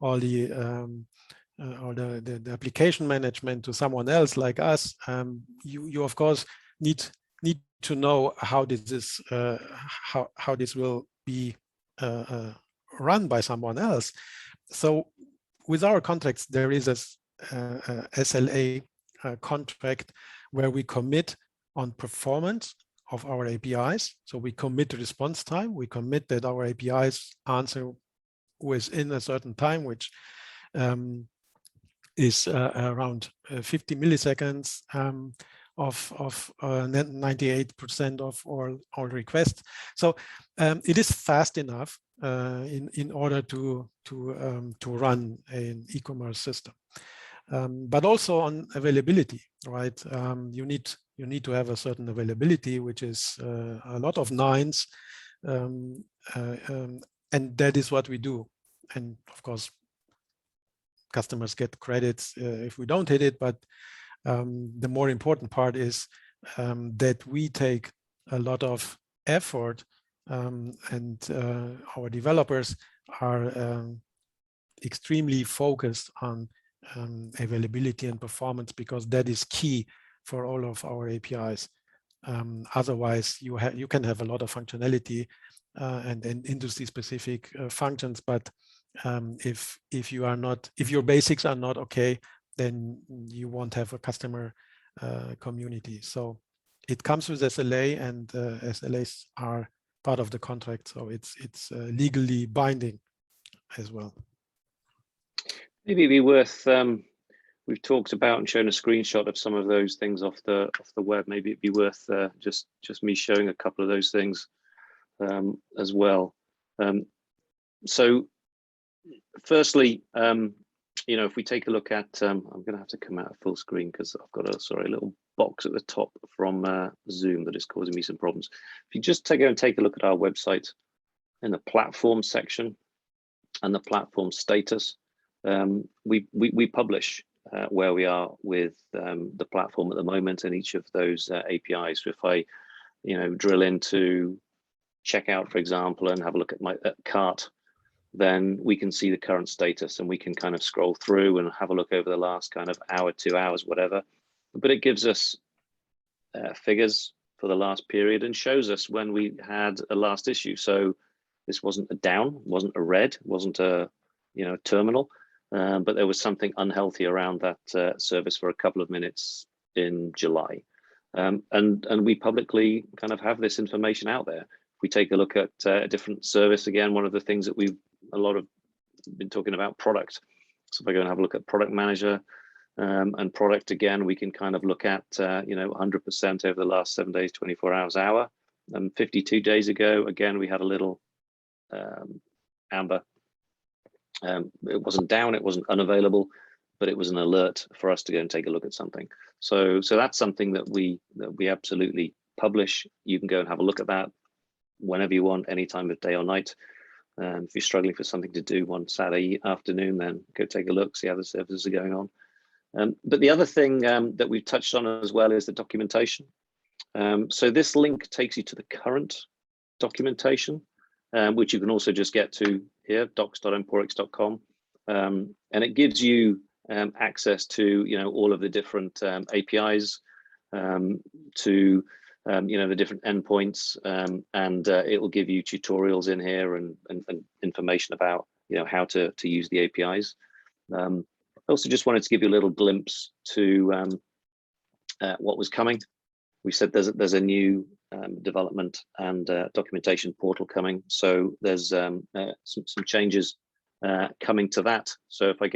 all the application management to someone else like us, you of course need to know how this is how this will be run by someone else. So with our contracts, there is a SLA contract where we commit on performance of our APIs. So we commit to response time. We commit that our APIs answer within a certain time, which is around 50 milliseconds of 98% of all requests. So it is fast enough in order to run an e-commerce system. But also on availability, right? You need to have a certain availability, which is a lot of nines, and that is what we do. And of course, customers get credits if we don't hit it, but the more important part is that we take a lot of effort, and our developers are extremely focused on availability and performance, because that is key for all of our APIs. Otherwise, you can have a lot of functionality and industry-specific functions, but if your basics are not okay, then you won't have a customer community. So it comes with SLA, and SLAs are part of the contract, so it's legally binding as well. Maybe it'd be worth, we've talked about and shown a screenshot of some of those things off the web. Maybe it'd be worth just me showing a couple of those things as well. So firstly, you know, if we take a look at, I'm going to have to come out of full screen because I've got a little box at the top from Zoom that is causing me some problems. If you just take a look at our website in the platform section and the platform status, we publish where we are with the platform at the moment and each of those APIs. So if I, drill into checkout, for example, and have a look at my cart, then we can see the current status and we can kind of scroll through and have a look over the last kind of hour, 2 hours, whatever. But it gives us figures for the last period and shows us when we had a last issue. So this wasn't a down, wasn't a red, wasn't a terminal, but there was something unhealthy around that service for a couple of minutes in July. And we publicly kind of have this information out there. If we take a look at a different service, again, one of the things that we've been talking about, product. So if I go and have a look at product manager and product, again, we can kind of look at 100% over the last 7 days, 24 hours, hour. And 52 days ago, again, we had a little amber. It wasn't down, it wasn't unavailable, but it was an alert for us to go and take a look at something. So that's something that we absolutely publish. You can go and have a look at that whenever you want, any time of day or night. If you're struggling for something to do one Saturday afternoon, then go take a look, see how the services are going on. But the other thing that we've touched on as well is the documentation. So this link takes you to the current documentation, which you can also just get to here, docs.emporix.com. And it gives you access to all of the different APIs, to the different endpoints, and it will give you tutorials in here and information about how to use the APIs. I also just wanted to give you a little glimpse to what was coming. We said there's a new development and documentation portal coming, so there's some changes coming to that. So if I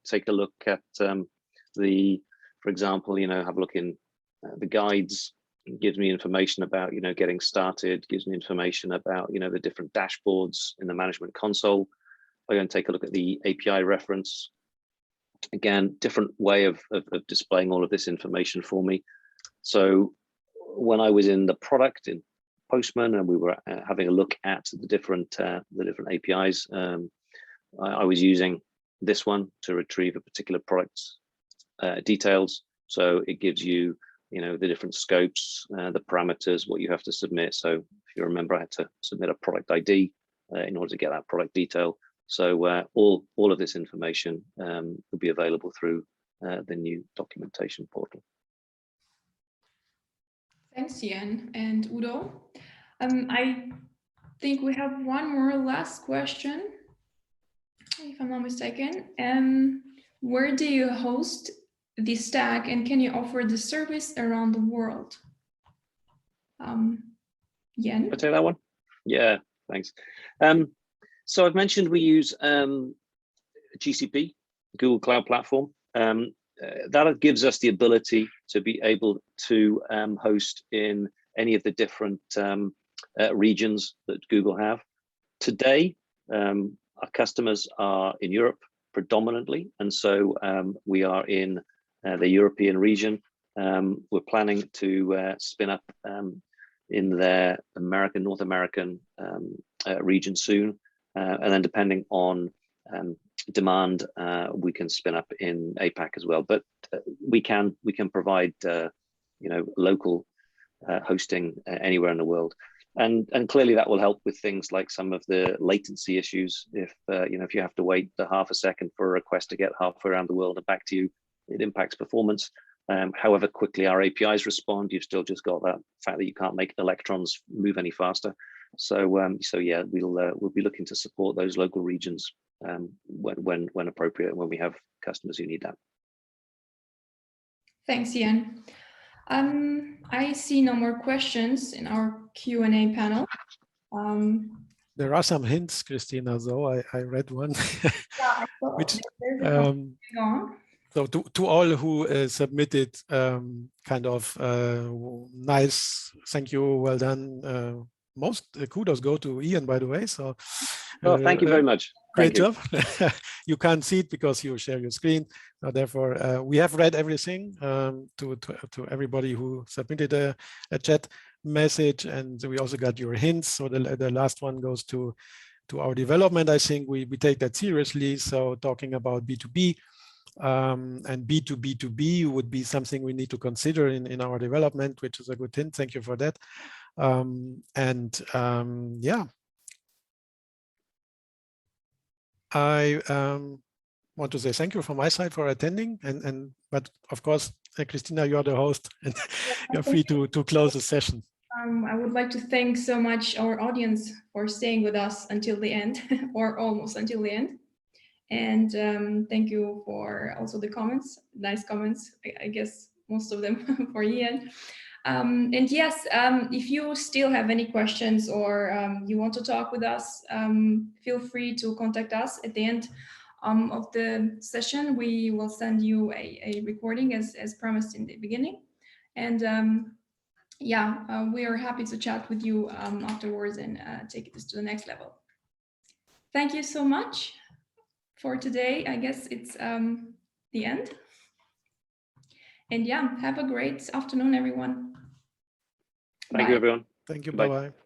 take a look at for example, have a look in the guides. It gives me information about getting started, gives me information about the different dashboards in the management console. I go and take a look at the API reference. Again, different way of displaying all of this information for me. So when I was in the product in Postman and we were having a look at the different APIs, I was using this one to retrieve a particular product's details. So it gives you the different scopes, the parameters, what you have to submit. So if you remember, I had to submit a product ID in order to get that product detail. So all of this information will be available through the new documentation portal. Thanks, Jan and Udo. I think we have one more last question, if I'm not mistaken. Where do you host the stack, and can you offer the service around the world? Jan? Can I take that one? Yeah, thanks. So I've mentioned we use GCP, Google Cloud Platform. That gives us the ability to be able to host in any of the different regions that Google have. Today, our customers are in Europe predominantly, and so we are in the European region. We're planning to spin up in their North American region soon, and then depending on demand, we can spin up in APAC as well. But we can provide local hosting anywhere in the world, and clearly that will help with things like some of the latency issues. If if you have to wait a half a second for a request to get halfway around the world and back to you, it impacts performance. However quickly our APIs respond, you've still just got that fact that you can't make electrons move any faster. So yeah, we'll be looking to support those local regions when appropriate, when we have customers who need that. Thanks, Jan. I see no more questions in our Q&A panel. There are some hints, Christina, though. I read one. Yeah, which, so to all who submitted kind of nice, thank you, well done. Most kudos go to Ian, by the way. So thank you very much. Great job. You can't see it because you share your screen. So therefore, we have read everything to everybody who submitted a chat message, and we also got your hints. So the last one goes to our development. I think we take that seriously. So talking about B2B, And B2B2B would be something we need to consider in our development, which is a good hint. Thank you for that. Yeah, I want to say thank you from my side for attending, but of course, Christina, you are the host, and you're free to close the session. I would like to thank so much our audience for staying with us until the end, or almost until the end. And thank you for also the comments, nice comments, I guess most of them for Ian. And yes, if you still have any questions or you want to talk with us, feel free to contact us. At the end of the session, we will send you a recording as promised in the beginning. And yeah, we are happy to chat with you afterwards and take this to the next level. Thank you so much for today. I guess it's the end. And yeah, have a great afternoon, everyone. Thank you, everyone. Thank you. Bye. Bye-bye.